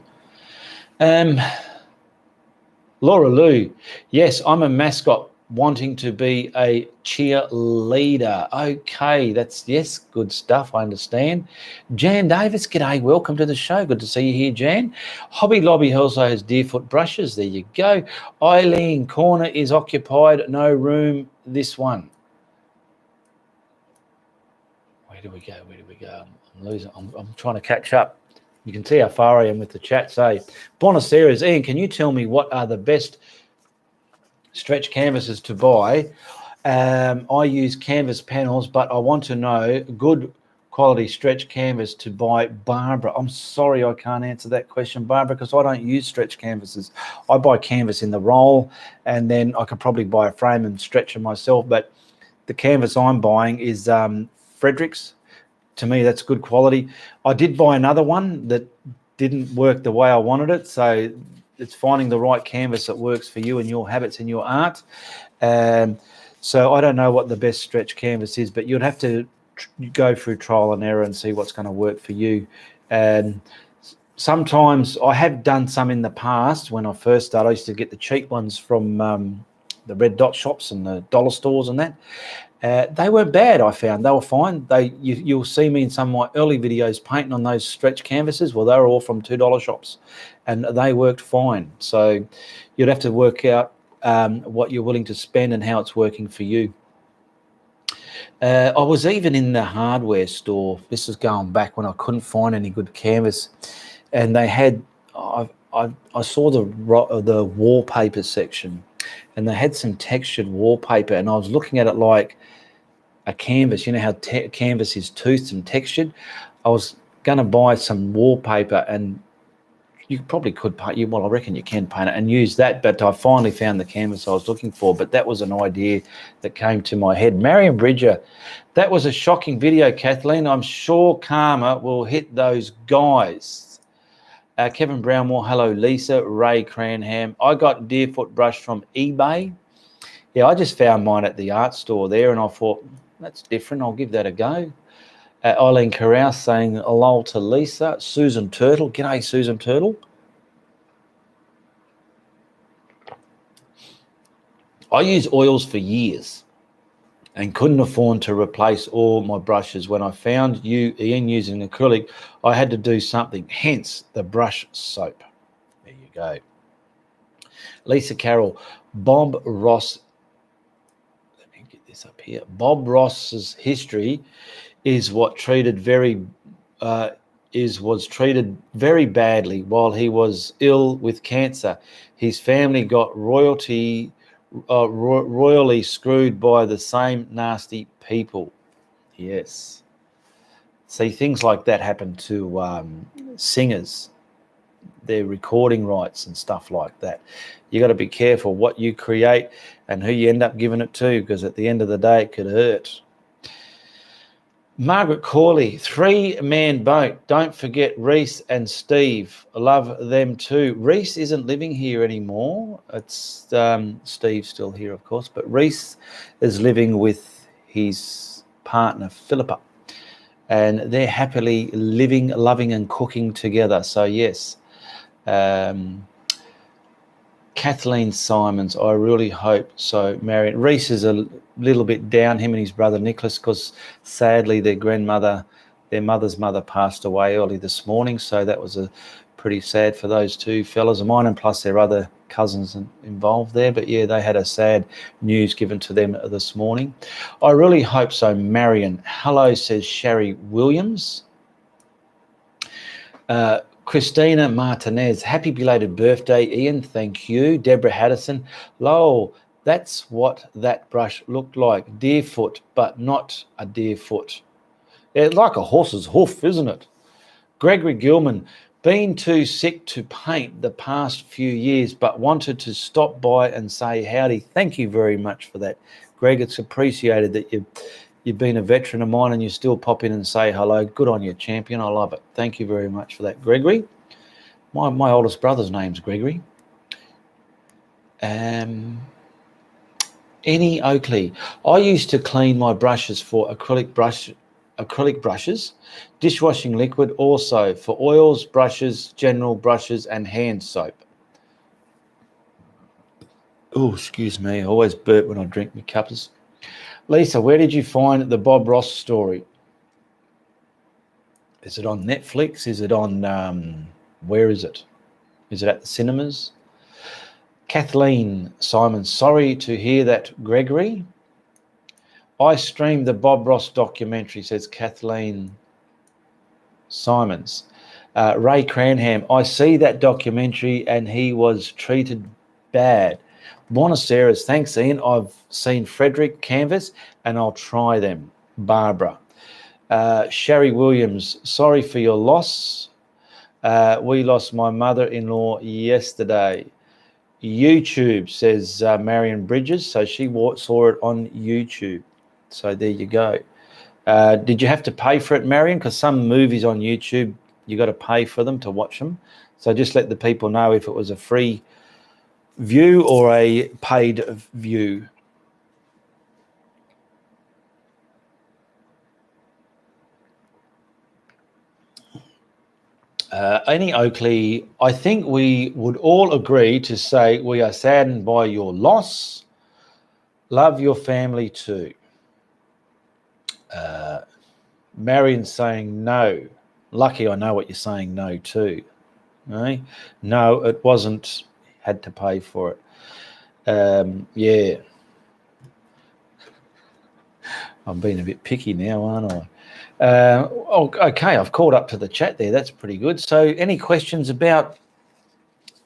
Laura Lou, yes, I'm a mascot wanting to be a cheerleader. Okay, yes, good stuff, I understand. Jan Davis, g'day, welcome to the show. Good to see you here, Jan. Hobby Lobby also has Dearfoot brushes. There you go. Eileen, corner is occupied, no room, this one. Where do we go? I'm losing. I'm trying to catch up. You can see how far I am with the chat. Say, Buenos Aires, Ian, can you tell me what are the best stretch canvases to buy? I use canvas panels, but I want to know good quality stretch canvas to buy. Barbara, I'm sorry I can't answer that question, Barbara, because I don't use stretch canvases. I buy canvas in the roll, and then I could probably buy a frame and stretch it myself. But the canvas I'm buying is Frederick's. To me, that's good quality. I did buy another one that didn't work the way I wanted it. So it's finding the right canvas that works for you and your habits and your art. So I don't know what the best stretch canvas is, but you'd have to go through trial and error and see what's going to work for you. And sometimes I have done some in the past. When I first started, I used to get the cheap ones from the red dot shops and the dollar stores and that. They weren't bad, I found. They were fine. You'll see me in some of my early videos painting on those stretch canvases. Well, they were all from $2 shops, and they worked fine. So you'd have to work out what you're willing to spend and how it's working for you. I was even in the hardware store. This is going back when I couldn't find any good canvas, and they had. I saw the wallpaper section, and they had some textured wallpaper, and I was looking at it like a canvas. You know how canvas is toothed and textured? I was going to buy some wallpaper, and you probably could paint. Well, I reckon you can paint it and use that, but I finally found the canvas I was looking for. But that was an idea that came to my head. Marion Bridger, that was a shocking video, Kathleen. I'm sure karma will hit those guys. Kevin Brownmore, hello, Lisa. Ray Cranham, I got Dearfoot brush from eBay. Yeah, I just found mine at the art store there, and I thought, that's different. I'll give that a go. Eileen Carouse saying hello to Lisa. Susan Turtle, g'day, Susan Turtle. I used oils for years and couldn't afford to replace all my brushes. When I found you, Ian, using acrylic, I had to do something, hence the brush soap. There you go. Lisa Carroll, Bob Ross, let me get this up here. Bob Ross's history was treated very badly while he was ill with cancer. His family got royally screwed by the same nasty people. Yes. See, things like that happen to singers, their recording rights and stuff like that. You got to be careful what you create and who you end up giving it to, because at the end of the day, it could hurt. Margaret Corley, 3-man boat. Don't forget Reese and Steve. Love them too. Reese isn't living here anymore. It's Steve's still here, of course, but Reese is living with his partner, Philippa, and they're happily living, loving and cooking together. So, yes. Kathleen Simons, I really hope so. Marion Reese is a little bit down, him and his brother Nicholas, because sadly their mother's mother passed away early this morning. So that was a pretty sad for those two fellas of mine, and plus their other cousins involved there. But yeah, they had a sad news given to them this morning. I really hope so, Marion. Hello, says Sherry Williams. Christina Martinez, happy belated birthday, Ian. Thank you. Deborah Haddison, lol, that's what that brush looked like. Dearfoot, but not a Dearfoot. It's like a horse's hoof, isn't it? Gregory Gilman, been too sick to paint the past few years, but wanted to stop by and say howdy. Thank you very much for that, Greg. It's appreciated that you've been a veteran of mine and you still pop in and say hello. Good on you, champion. I love it. Thank you very much for that, Gregory. My oldest brother's name's Gregory. Annie Oakley, I used to clean my brushes for acrylic brushes, dishwashing liquid, also for oils, brushes, general brushes, and hand soap. Oh, excuse me. I always burp when I drink my cuppers. Lisa, where did you find the Bob Ross story? Is it on Netflix? Is it on, where is it? Is it at the cinemas? Kathleen Simon, sorry to hear that, Gregory. I streamed the Bob Ross documentary, says Kathleen Simons. Ray Cranham, I see that documentary and he was treated bad. Buenos Aires, thanks, Ian. I've seen Frederick Canvas and I'll try them. Barbara. Sherry Williams, sorry for your loss. We lost my mother-in-law yesterday. YouTube, says Marion Bridges. So she saw it on YouTube. So there you go. Did you have to pay for it, Marion? Because some movies on YouTube, you got to pay for them to watch them. So just let the people know if it was a free view or a paid view. Annie Oakley, I think we would all agree to say we are saddened by your loss. Love your family too. Marion saying no. Lucky I know what you're saying no to. Right? No, it wasn't. Had to pay for it. Yeah. I'm being a bit picky now, aren't I? Okay, I've called up to the chat there. That's pretty good. So any questions about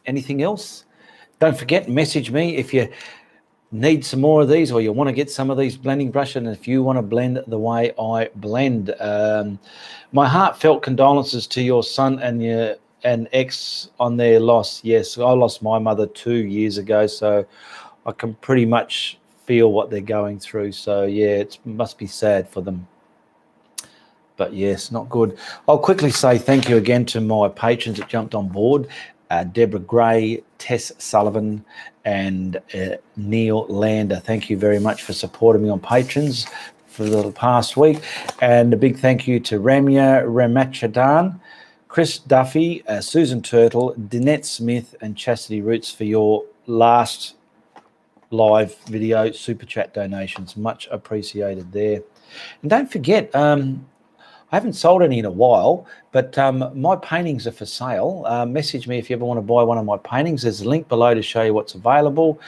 anything else? Don't forget, message me if you need some more of these or you want to get some of these blending brushes, and if you want to blend the way I blend. My heartfelt condolences to your son and ex on their loss. Yes, I lost my mother 2 years ago, so I can pretty much feel what they're going through. So yeah, it must be sad for them. But yes, not good. I'll quickly say thank you again to my patrons that jumped on board. Deborah Gray, Tess Sullivan, and Neil Lander. Thank you very much for supporting me on Patrons for the past week. And a big thank you to Ramya Ramachadan, Chris Duffy, Susan Turtle, Danette Smith, and Chastity Roots for your last live video super chat donations. Much appreciated there. And don't forget, I haven't sold any in a while, but my paintings are for sale. Message me if you ever want to buy one of my paintings. There's a link below to show you what's available.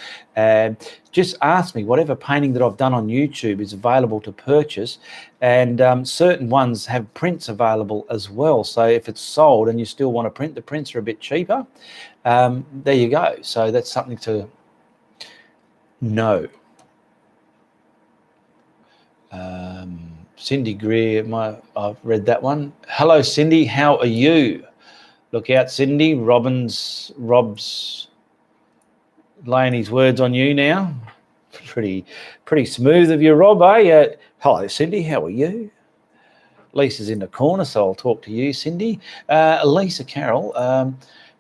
Just ask me, whatever painting that I've done on YouTube is available to purchase, and certain ones have prints available as well. So if it's sold and you still want to print, the prints are a bit cheaper. There you go. So that's something to know. Cindy Greer, I've read that one. Hello, Cindy. How are you? Look out, Cindy. Rob's laying his words on you now. Pretty smooth of you, Rob, eh? Hello, Cindy. How are you? Lisa's in the corner, so I'll talk to you, Cindy. Lisa Carroll.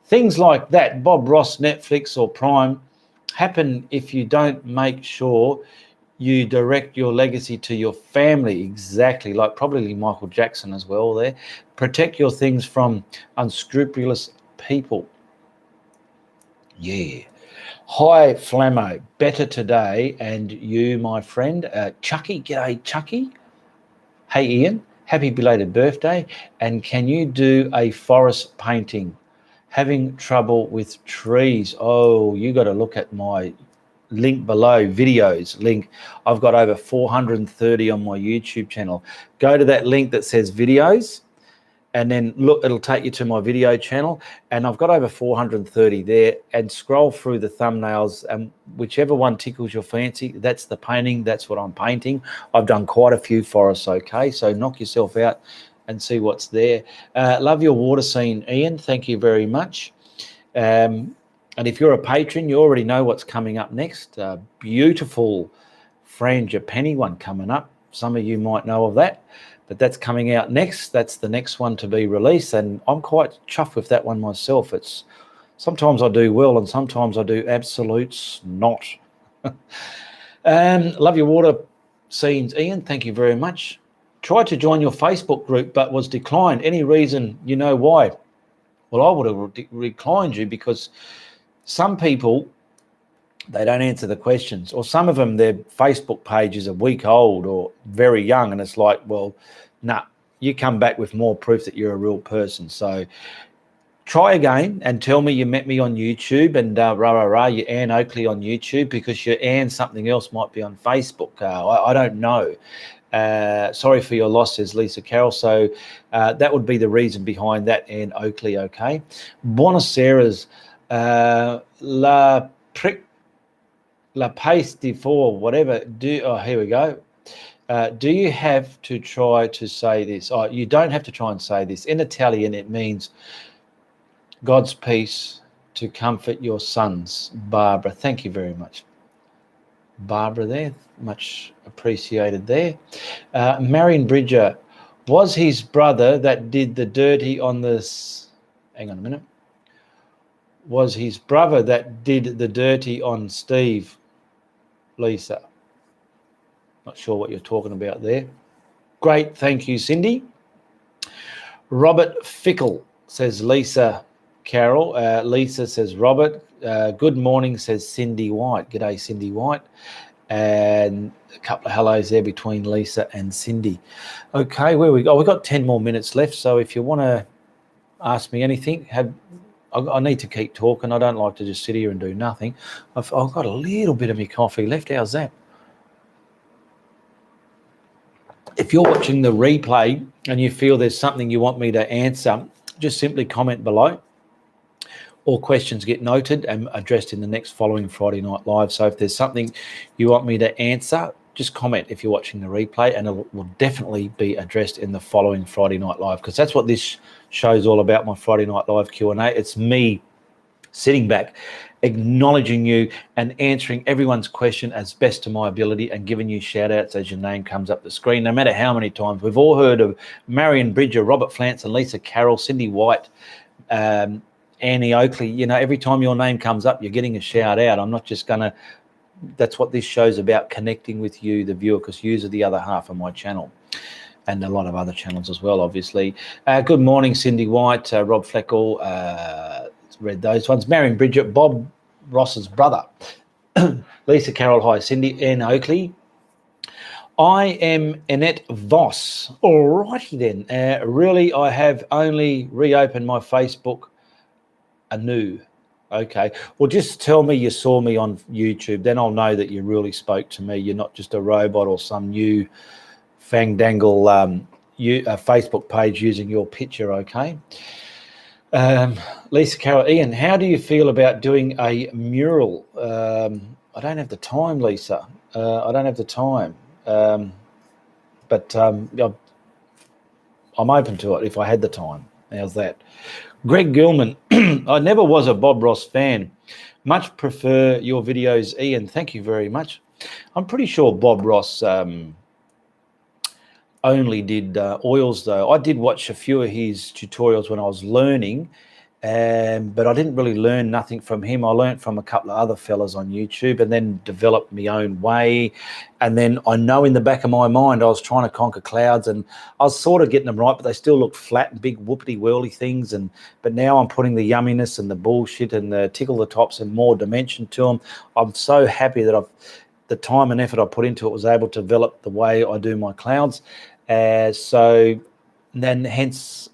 Things like that, Bob Ross, Netflix or Prime, happen if you don't make sure you direct your legacy to your family. Exactly, like probably Michael Jackson as well there. Protect your things from unscrupulous people. Yeah. Hi, Flammo. Better today. And you, my friend. Chucky. G'day, Chucky. Hey, Ian. Happy belated birthday. And can you do a forest painting? Having trouble with trees. Oh, you got to look at my link below, videos link. I've got over 430 on my YouTube channel. Go to that link that says videos and then look, it'll take you to my video channel, and I've got over 430 there, and scroll through the thumbnails, and whichever one tickles your fancy, that's the painting, that's what I'm painting. I've done quite a few for us, okay? So knock yourself out and see what's there. Love your water scene, Ian. Thank you very much. And if you're a patron, you already know what's coming up next. Beautiful Frangipani one coming up. Some of you might know of that, but that's coming out next. That's the next one to be released, and I'm quite chuffed with that one myself. It's sometimes I do well, and sometimes I do absolutes not. Love your water scenes, Ian. Thank you very much. Tried to join your Facebook group, but was declined. Any reason you know why? Well, I would have declined you because some people, they don't answer the questions, or some of them, their Facebook page is a week old or very young, and it's like, well, nah, you come back with more proof that you're a real person. So try again and tell me you met me on YouTube, and you're Anne Oakley on YouTube, because you're Anne something else might be on Facebook. I don't know. Sorry for your loss, says Lisa Carroll. So that would be the reason behind that, Anne Oakley, okay? Buenos Aires, La Pace de Four, whatever. Here we go. Do you have to try to say this? Oh, you don't have to try and say this. In Italian, it means God's peace to comfort your sons. Barbara, thank you very much. Barbara there, much appreciated there. Marion Bridger, was his brother that did the dirty on this? Hang on a minute. Was his brother that did the dirty on Steve? Lisa, not sure what you're talking about there. Great, thank you, Cindy. Robert Fickle, says Lisa Carroll. Lisa says Robert. Good morning, says Cindy White. G'day, Cindy White. And a couple of hellos there between Lisa and Cindy. Okay, where we go? We've got 10 more minutes left, so if you want to ask me anything, I need to keep talking. I don't like to just sit here and do nothing. I've got a little bit of my coffee left. How's that? If you're watching the replay and you feel there's something you want me to answer, just simply comment below. All questions get noted and addressed in the next following Friday Night Live. So if there's something you want me to answer, just comment if you're watching the replay, and it will definitely be addressed in the following Friday Night Live, because that's what this show's all about, my Friday Night Live Q&A. It's me sitting back, acknowledging you and answering everyone's question as best to my ability, and giving you shout outs as your name comes up the screen, no matter how many times. We've all heard of Marion Bridger, Robert Flance and Lisa Carroll, Cindy White, Annie Oakley. You know, every time your name comes up, you're getting a shout out. I'm not just going to, that's what this show's about, connecting with you, the viewer, because you are the other half of my channel, and a lot of other channels as well, obviously. Good morning, Cindy White, Rob Fleckle, read those ones. Marion Bridget, Bob Ross's brother. Lisa Carroll, hi. Cindy, Anne Oakley. I am Annette Voss. All righty then. Really, I have only reopened my Facebook anew. Okay. Well, just tell me you saw me on YouTube. Then I'll know that you really spoke to me. You're not just a robot or some new fangdangle Facebook page using your picture, okay? Lisa Carroll, Ian, how do you feel about doing a mural? I don't have the time, Lisa. I don't have the time. But I'm open to it if I had the time. How's that? Greg Gilman, I never was a Bob Ross fan. Much prefer your videos, Ian. Thank you very much. I'm pretty sure Bob Ross only did oils, though. I did watch a few of his tutorials when I was learning, but I didn't really learn nothing from him. I learned from a couple of other fellas on YouTube, and then developed my own way. And then I know in the back of my mind I was trying to conquer clouds, and I was sort of getting them right, but they still looked flat and big whoopity whirly things. But now I'm putting the yumminess and the bullshit and the tickle the tops and more dimension to them. I'm so happy that the time and effort I put into it was able to develop the way I do my clouds. So then hence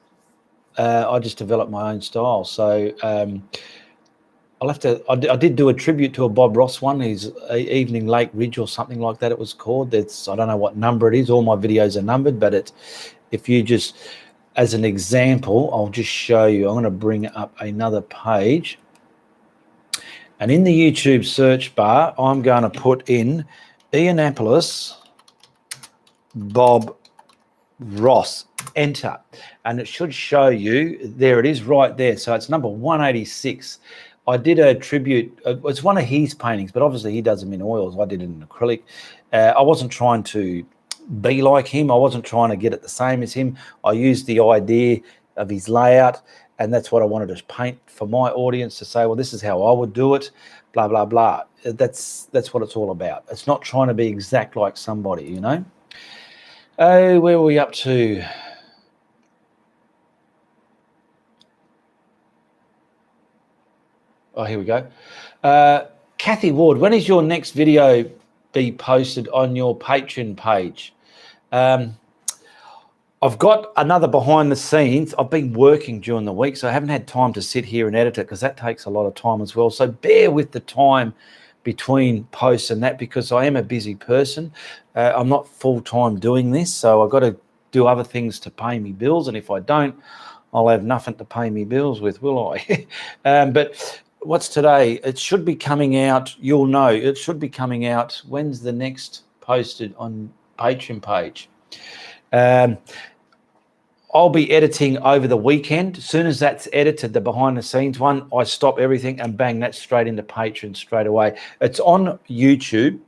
I just developed my own style. So I'll have to, I did do a tribute to a Bob Ross one, his Evening Lake Ridge or something like that it was called. I don't know what number it is. All my videos are numbered, but if you just as an example, I'll just show you. I'm going to bring up another page. And in the YouTube search bar, I'm going to put in Ianapolis Bob Ross, enter, and it should show you, there it is right there. So it's number 186. I did a tribute, it's one of his paintings, but obviously he does them in oils. I did it in acrylic. I wasn't trying to be like him. I wasn't trying to get it the same as him. I used the idea of his layout, and that's what I wanted to paint for my audience, to say, well, this is how I would do it, blah, blah, blah. That's what it's all about. It's not trying to be exact like somebody, you know. Oh, where were we up to? Oh, here we go. Kathy Ward, when is your next video be posted on your Patreon page? I've got another behind the scenes. I've been working during the week, so I haven't had time to sit here and edit it, because that takes a lot of time as well. So bear with the time between posts and that, because I am a busy person. I'm not full-time doing this, so I've got to do other things to pay me bills, and if I don't, I'll have nothing to pay me bills with, will I? But what's today? It should be coming out, you'll know, it should be coming out. When's the next posted on Patreon page? I'll be editing over the weekend. As soon as that's edited, the behind the scenes one, I stop everything and bang, that's straight into Patreon straight away. It's on YouTube,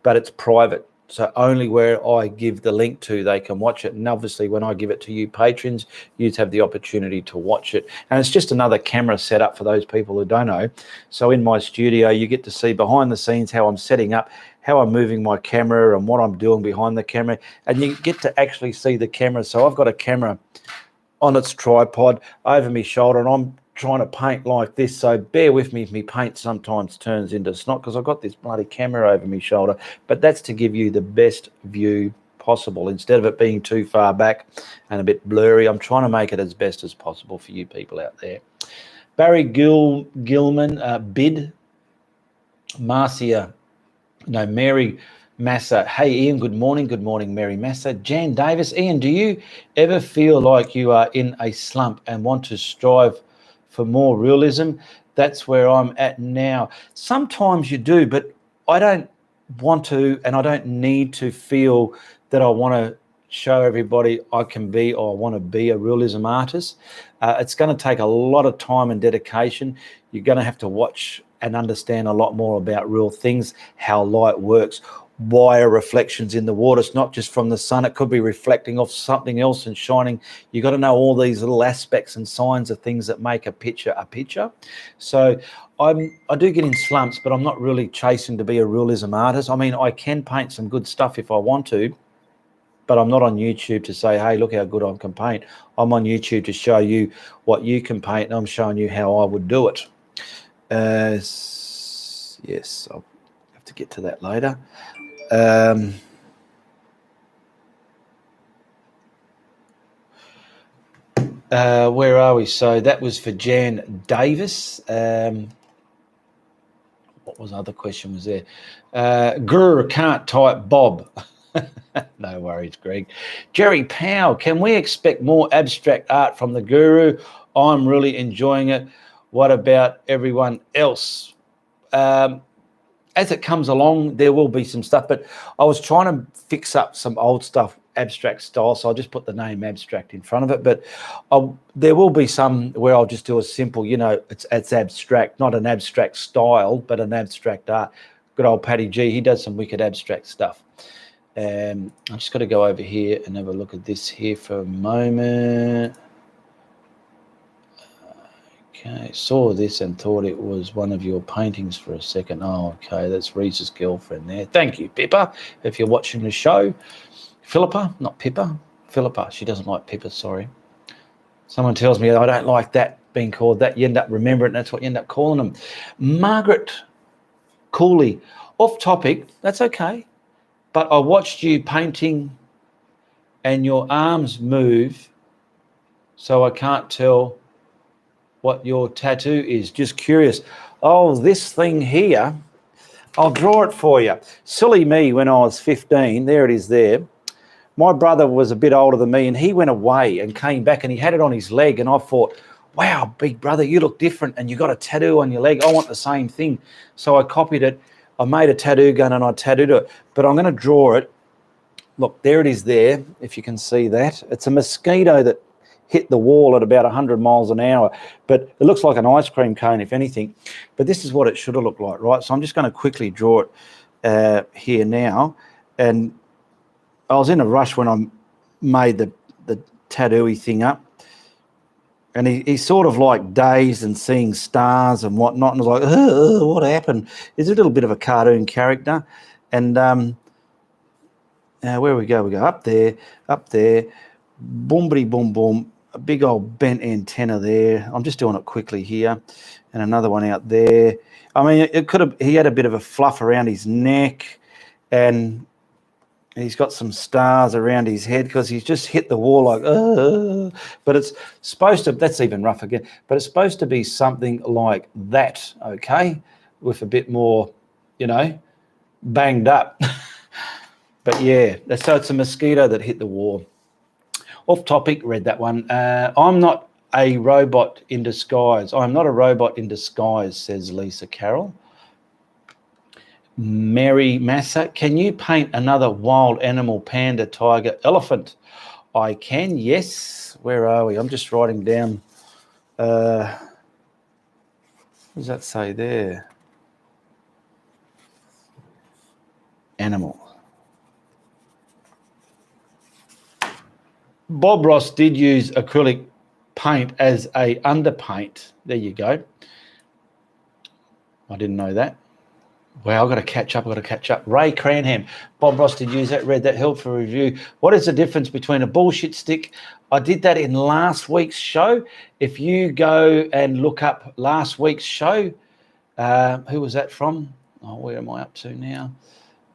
but it's private. So only where I give the link to, they can watch it. And obviously when I give it to you patrons, you have the opportunity to watch it. And it's just another camera setup for those people who don't know. So in my studio, you get to see behind the scenes how I'm setting up, how I'm moving my camera and what I'm doing behind the camera. And you get to actually see the camera. So I've got a camera on its tripod over my shoulder, and I'm trying to paint like this, so bear with me if my paint sometimes turns into snot, because I've got this bloody camera over my shoulder. But that's to give you the best view possible. Instead of it being too far back and a bit blurry, I'm trying to make it as best as possible for you people out there. Barry Gilman, Bid, Marcia, no, Mary Massa. Hey Ian, good morning. Good morning, Mary Massa. Jan Davis. Ian, do you ever feel like you are in a slump and want to strive for more realism? That's where I'm at now. Sometimes you do, but I don't want to, and I don't need to feel that I want to show everybody I can be, or I want to be a realism artist. It's going to take a lot of time and dedication. You're going to have to watch and understand a lot more about real things, how light works, why are reflections in the water. It's not just from the sun, it could be reflecting off something else and shining. You got to know all these little aspects and signs of things that make a picture a picture. So I do get in slumps, but I'm not really chasing to be a realism artist. I mean, I can paint some good stuff if I want to, but I'm not on YouTube to say, hey, look how good I can paint. I'm on YouTube to show you what you can paint, and I'm showing you how I would do it. Yes, I'll have to get to that later. Where are we? So that was for Jan Davis. What was the other question was there? Guru can't type Bob. No worries, Greg. Jerry Powell, can we expect more abstract art from the Guru? I'm really enjoying it. What about everyone else? As it comes along, there will be some stuff, but I was trying to fix up some old stuff, abstract style, so I'll just put the name abstract in front of it. But there will be some where I'll just do a simple, you know, it's abstract, not an abstract style, but an abstract art. Good old Paddy G, he does some wicked abstract stuff. I just got to go over here and have a look at this here for a moment. Okay, saw this and thought it was one of your paintings for a second. Oh, okay, that's Reese's girlfriend there. Thank you, Pippa, if you're watching the show. Philippa, not Pippa. Philippa, she doesn't like Pippa, sorry. Someone tells me I don't like that being called that. You end up remembering it, and that's what you end up calling them. Margaret Cooley, off topic, that's okay. But I watched you painting and your arms move, so I can't tell what your tattoo is. Just curious. Oh, this thing here, I'll draw it for you. Silly me when I was 15, there it is there. my brother was a bit older than me, and he went away and came back, and he had it on his leg, and I thought, wow, big brother, you look different, and you got a tattoo on your leg. I want the same thing. So I copied it. I made a tattoo gun, and I tattooed it. But I'm going to draw it. Look, there it is there, if you can see that. It's a mosquito that hit the wall at about 100 miles an hour, but it looks like an ice cream cone, if anything. But this is what it should have looked like, right? So I'm just going to quickly draw it here now. And I was in a rush when I made the tattoo-y thing up. And he's sort of like dazed and seeing stars and whatnot. And I was like, what happened? He's a little bit of a cartoon character. And where we go? We go up there, boom, boom, boom. A big old bent antenna there. I'm just doing it quickly here. And another one out there. I mean, it could have, he had a bit of a fluff around his neck, and he's got some stars around his head because he's just hit the wall like, but it's supposed to, that's even rough again, but it's supposed to be something like that, okay, with a bit more, you know, banged up. But yeah, so it's a mosquito that hit the wall. Off topic, read that one. I'm not a robot in disguise. I'm not a robot in disguise, says Lisa Carroll. Mary Massa, can you paint another wild animal, panda, tiger, elephant? I can, yes. Where are we? I'm just writing down. What does that say there? Animal. Bob Ross did use acrylic paint as a underpaint. There you go. I didn't know that. Wow, I've got to catch up. Ray Cranham, Bob Ross did use that, read that, held for review. What is the difference between a bullshit stick? I did that in last week's show. If you go and look up last week's show, who was that from? Oh, where am I up to now?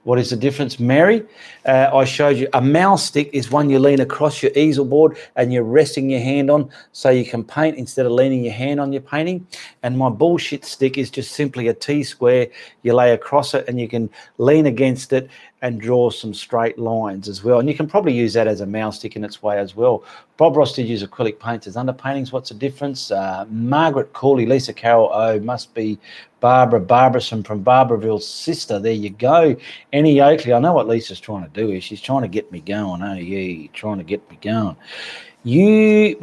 What is the difference, Mary? I showed you a mouse stick is one you lean across your easel board and you're resting your hand on so you can paint instead of leaning your hand on your painting. And my bullshit stick is just simply a T-square. You lay across it and you can lean against it and draw some straight lines as well. And you can probably use that as a mouse stick in its way as well. Bob Ross did use acrylic paints as underpaintings. What's the difference? Margaret Cooley, Lisa Carroll, must be Barbara Barberson from Barberville's sister. There you go. Annie Oakley, I know what Lisa's trying to do here. She's trying to get me going. Oh, yeah, trying to get me going. 2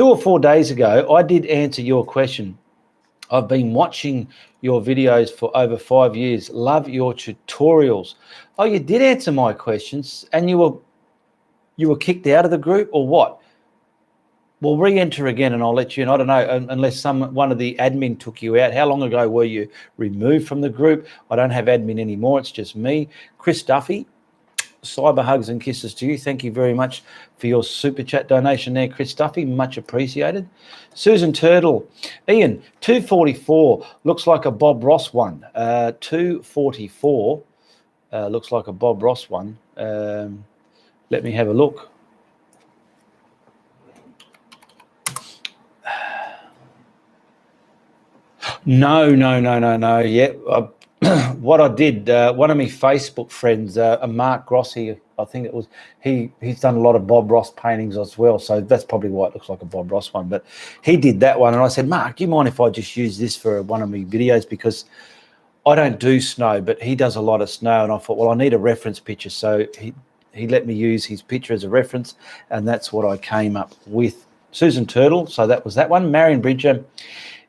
or 4 days ago, I did answer your question. I've been watching your videos for over 5 years. Love your tutorials. Oh, you did answer my questions, and you were kicked out of the group or what? Well, re-enter again, and I'll let you in. I don't know, unless one of the admin took you out. How long ago were you removed from the group? I don't have admin anymore. It's just me. Chris Duffy, cyber hugs and kisses to you. Thank you very much for your super chat donation there, Chris Duffy. Much appreciated. Susan Turtle, Ian, 244 looks like a Bob Ross one. 244 looks like a Bob Ross one. Let me have a look. No. Yeah, what I did, one of my Facebook friends, Mark Grossi, I think it was, he's done a lot of Bob Ross paintings as well, so that's probably why it looks like a Bob Ross one. But he did that one, and I said, Mark, do you mind if I just use this for one of my videos, because I don't do snow, but he does a lot of snow, and I thought, well, I need a reference picture, so he let me use his picture as a reference, and that's what I came up with. Susan Turtle, so that was that one. Marion Bridger,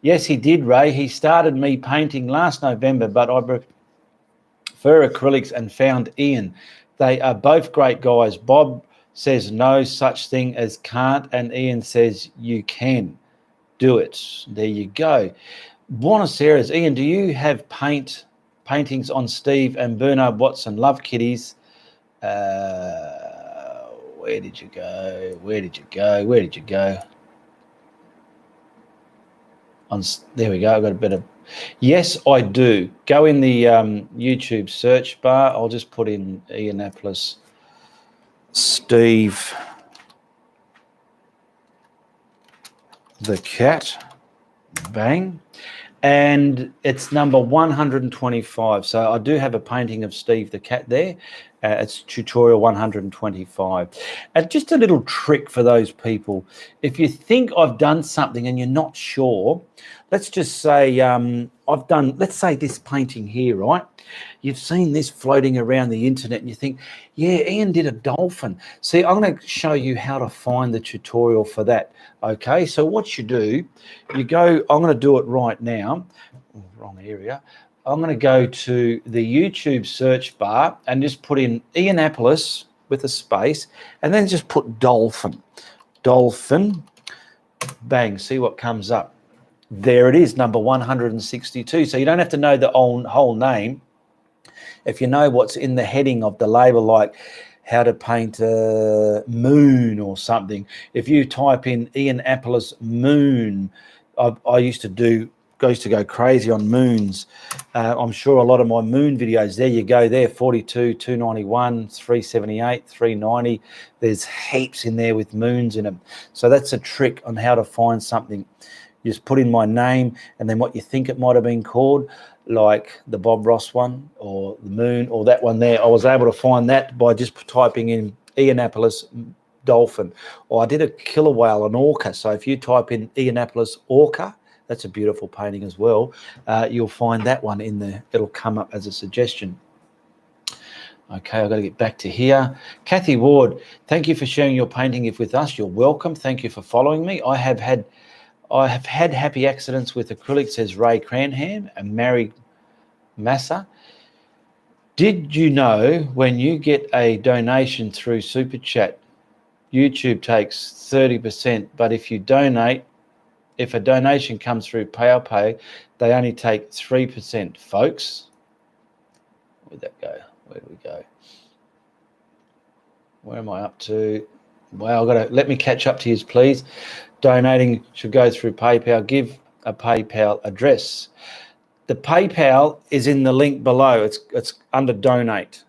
yes, he did, Ray. He started me painting last November, but I prefer acrylics and found Ian. They are both great guys. Bob says no such thing as can't, and Ian says you can do it. There you go. Buenos Aires. Ian, do you have paintings on Steve and Bernard Watson? Love kitties. Where did you go? There we go. I've got a bit of. Yes, I do. Go in the YouTube search bar. I'll just put in Ianapolis Steve the cat. Bang. and it's number 125. So I do have a painting of Steve the cat there. It's tutorial 125. And just a little trick for those people. If you think I've done something and you're not sure, let's just say I've done, let's say this painting here, right? You've seen this floating around the internet and you think, yeah, Ian did a dolphin. See, I'm going to show you how to find the tutorial for that. Okay, so what you do, you go, I'm going to do it right now. Oh, wrong area. I'm going to go to the YouTube search bar and just put in Ianapolis with a space and then just put dolphin. Dolphin. Bang, see what comes up. There it is, number 162. So you don't have to know the whole name. If you know what's in the heading of the label, like how to paint a moon or something, if you type in Ianapolis moon, I used to go crazy on moons. I'm sure a lot of my moon videos, there you go there, 42, 291, 378, 390. There's heaps in there with moons in them. So that's a trick on how to find something. You just put in my name and then what you think it might have been called, like the Bob Ross one or the moon or that one there. I was able to find that by just typing in Ianapolis dolphin. Or I did a killer whale, an orca. So if you type in Ianapolis orca, that's a beautiful painting as well. You'll find that one in there. It'll come up as a suggestion. Okay, I've got to get back to here. Kathy Ward, thank you for sharing your painting with us. You're welcome. Thank you for following me. I have had happy accidents with acrylics, says Ray Cranham and Mary Massa. Did you know when you get a donation through Super Chat, YouTube takes 30%, but if you donate, if a donation comes through PayPal, they only take 3%, folks. Where'd that go? Where do we go? Where am I up to? Well, let me catch up to you, please. Donating should go through PayPal. Give a PayPal address. The PayPal is in the link below. It's under donate.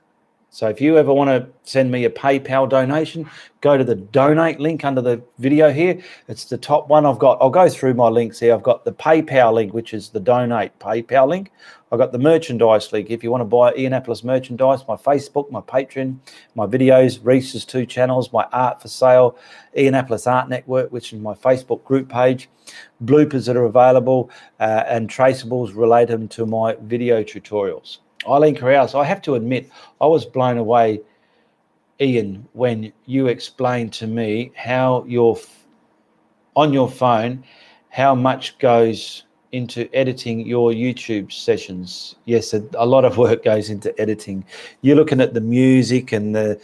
So if you ever want to send me a PayPal donation, go to the donate link under the video here. It's the top one I've got. I'll go through my links here. I've got the PayPal link, which is the donate PayPal link. I've got the merchandise link. If you want to buy Ianapolis merchandise, my Facebook, my Patreon, my videos, Reese's 2 channels, my art for sale, Ianapolis Art Network, which is my Facebook group page, bloopers that are available, and traceables related to my video tutorials. Eileen Corrales, I have to admit, I was blown away, Ian, when you explained to me how on your phone, how much goes into editing your YouTube sessions. Yes, a lot of work goes into editing. You're looking at the music and the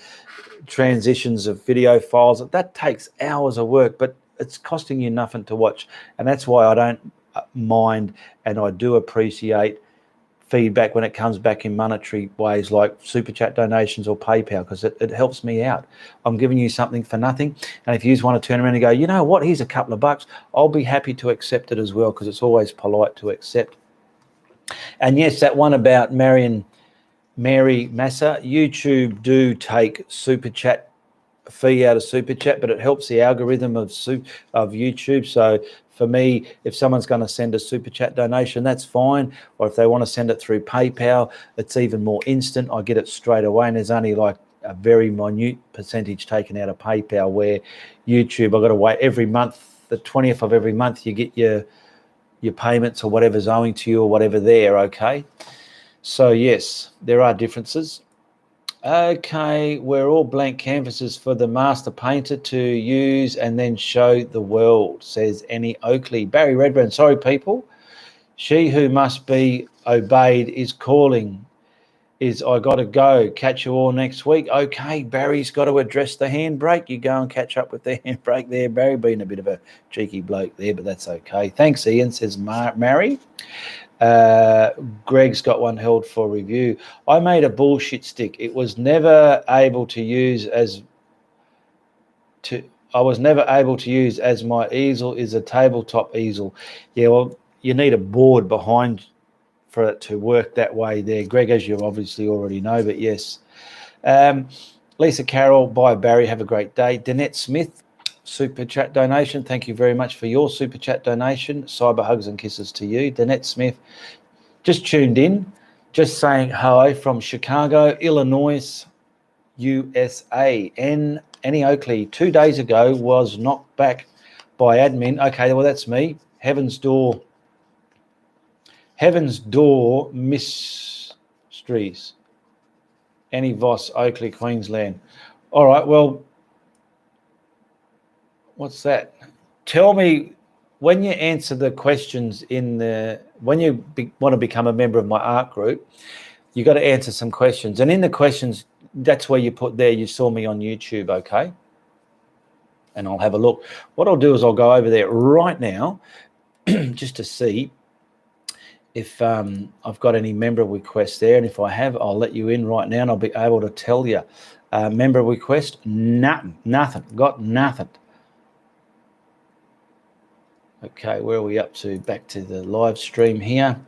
transitions of video files. That takes hours of work, but it's costing you nothing to watch. And that's why I don't mind, and I do appreciate feedback when it comes back in monetary ways like Super Chat donations or PayPal, because it helps me out. I'm giving you something for nothing, and if you just want to turn around and go, you know what, here's a couple of bucks, I'll be happy to accept it as well, because it's always polite to accept. And yes, that one about Mary Massa, YouTube do take Super Chat fee out of Super Chat, but it helps the algorithm of YouTube. So for me, if someone's going to send a Super Chat donation, that's fine. Or if they want to send it through PayPal, it's even more instant. I get it straight away, and there's only like a very minute percentage taken out of PayPal, where YouTube, I've got to wait every month, the 20th of every month, you get your payments or whatever's owing to you or whatever there, okay? So yes, there are differences. Okay, we're all blank canvases for the master painter to use and then show the world, says Annie Oakley. Barry Redburn, sorry people. She who must be obeyed is calling. I got to go. Catch you all next week. Okay, Barry's got to address the handbrake. You go and catch up with the handbrake there. Barry being a bit of a cheeky bloke there, but that's okay. Thanks, Ian, says Mary. Greg's got one held for review. I made a bullshit stick. I was never able to use as my easel is a tabletop easel. Yeah, well, you need a board behind for it to work that way there, Greg, as you obviously already know, but yes. Lisa Carroll, bye Barry, have a great day. Danette Smith, super chat donation. Thank you very much for your super chat donation. Cyber hugs and kisses to you. Danette Smith just tuned in, just saying hi from Chicago, Illinois, USA. And Annie Oakley 2 days ago was knocked back by admin. Okay, well, that's me. Heaven's Door Mysteries. Annie Voss, Oakley, Queensland. All right, well, what's that? Tell me, when you answer the questions when you want to become a member of my art group, you got to answer some questions. And in the questions, that's where you put there, you saw me on YouTube, okay? And I'll have a look. What I'll do is I'll go over there right now just to see if I've got any member requests there. And if I have, I'll let you in right now and I'll be able to tell you. Member request, nothing, got nothing. Okay, where are we up to? Back to the live stream here.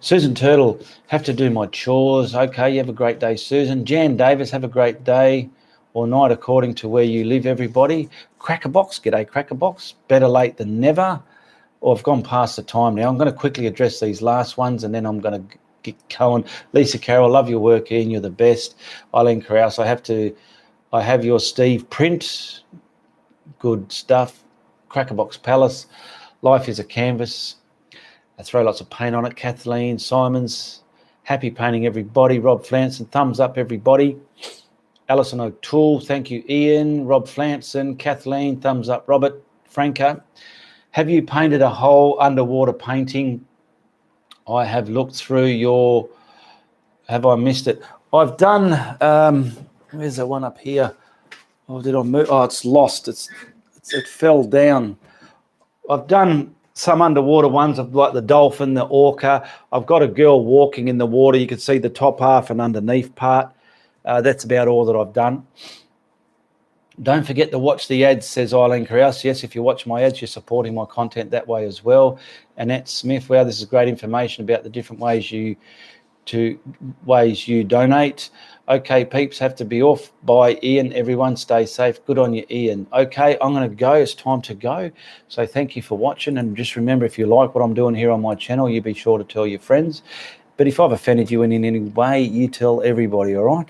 Susan Turtle, have to do my chores. Okay, you have a great day, Susan. Jan Davis, have a great day or night according to where you live, everybody. Crackerbox, g'day Crackerbox. Better late than never. Or I've gone past the time now. I'm going to quickly address these last ones and then I'm going to get going. Lisa Carroll, love your work, Ian. You're the best. Eileen Krause, I have your Steve print. Good stuff. Crackerbox Palace. Life is a canvas. I throw lots of paint on it. Kathleen Simons, happy painting everybody. Rob Flanson, thumbs up everybody. Alison O'Toole, thank you Ian. Rob Flanson, Kathleen, thumbs up. Robert Franco, have you painted a whole underwater painting? I have looked through have I missed it? I've done, where's the one up here? Oh, did I move? Oh, it's lost. It fell down. I've done some underwater ones of like the dolphin, the orca. I've got a girl walking in the water. You can see the top half and underneath part. That's about all that I've done. Don't forget to watch the ads, says Eileen Krause. Yes, if you watch my ads, you're supporting my content that way as well. Annette Smith, wow, this is great information about the different ways you donate. Okay, peeps, have to be off. Bye, Ian. Everyone stay safe. Good on you, Ian. Okay, I'm going to go. It's time to go. So thank you for watching. And just remember, if you like what I'm doing here on my channel, you be sure to tell your friends. But if I've offended you in any way, you tell everybody, all right?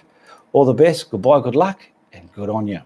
All the best. Goodbye, good luck, and good on you.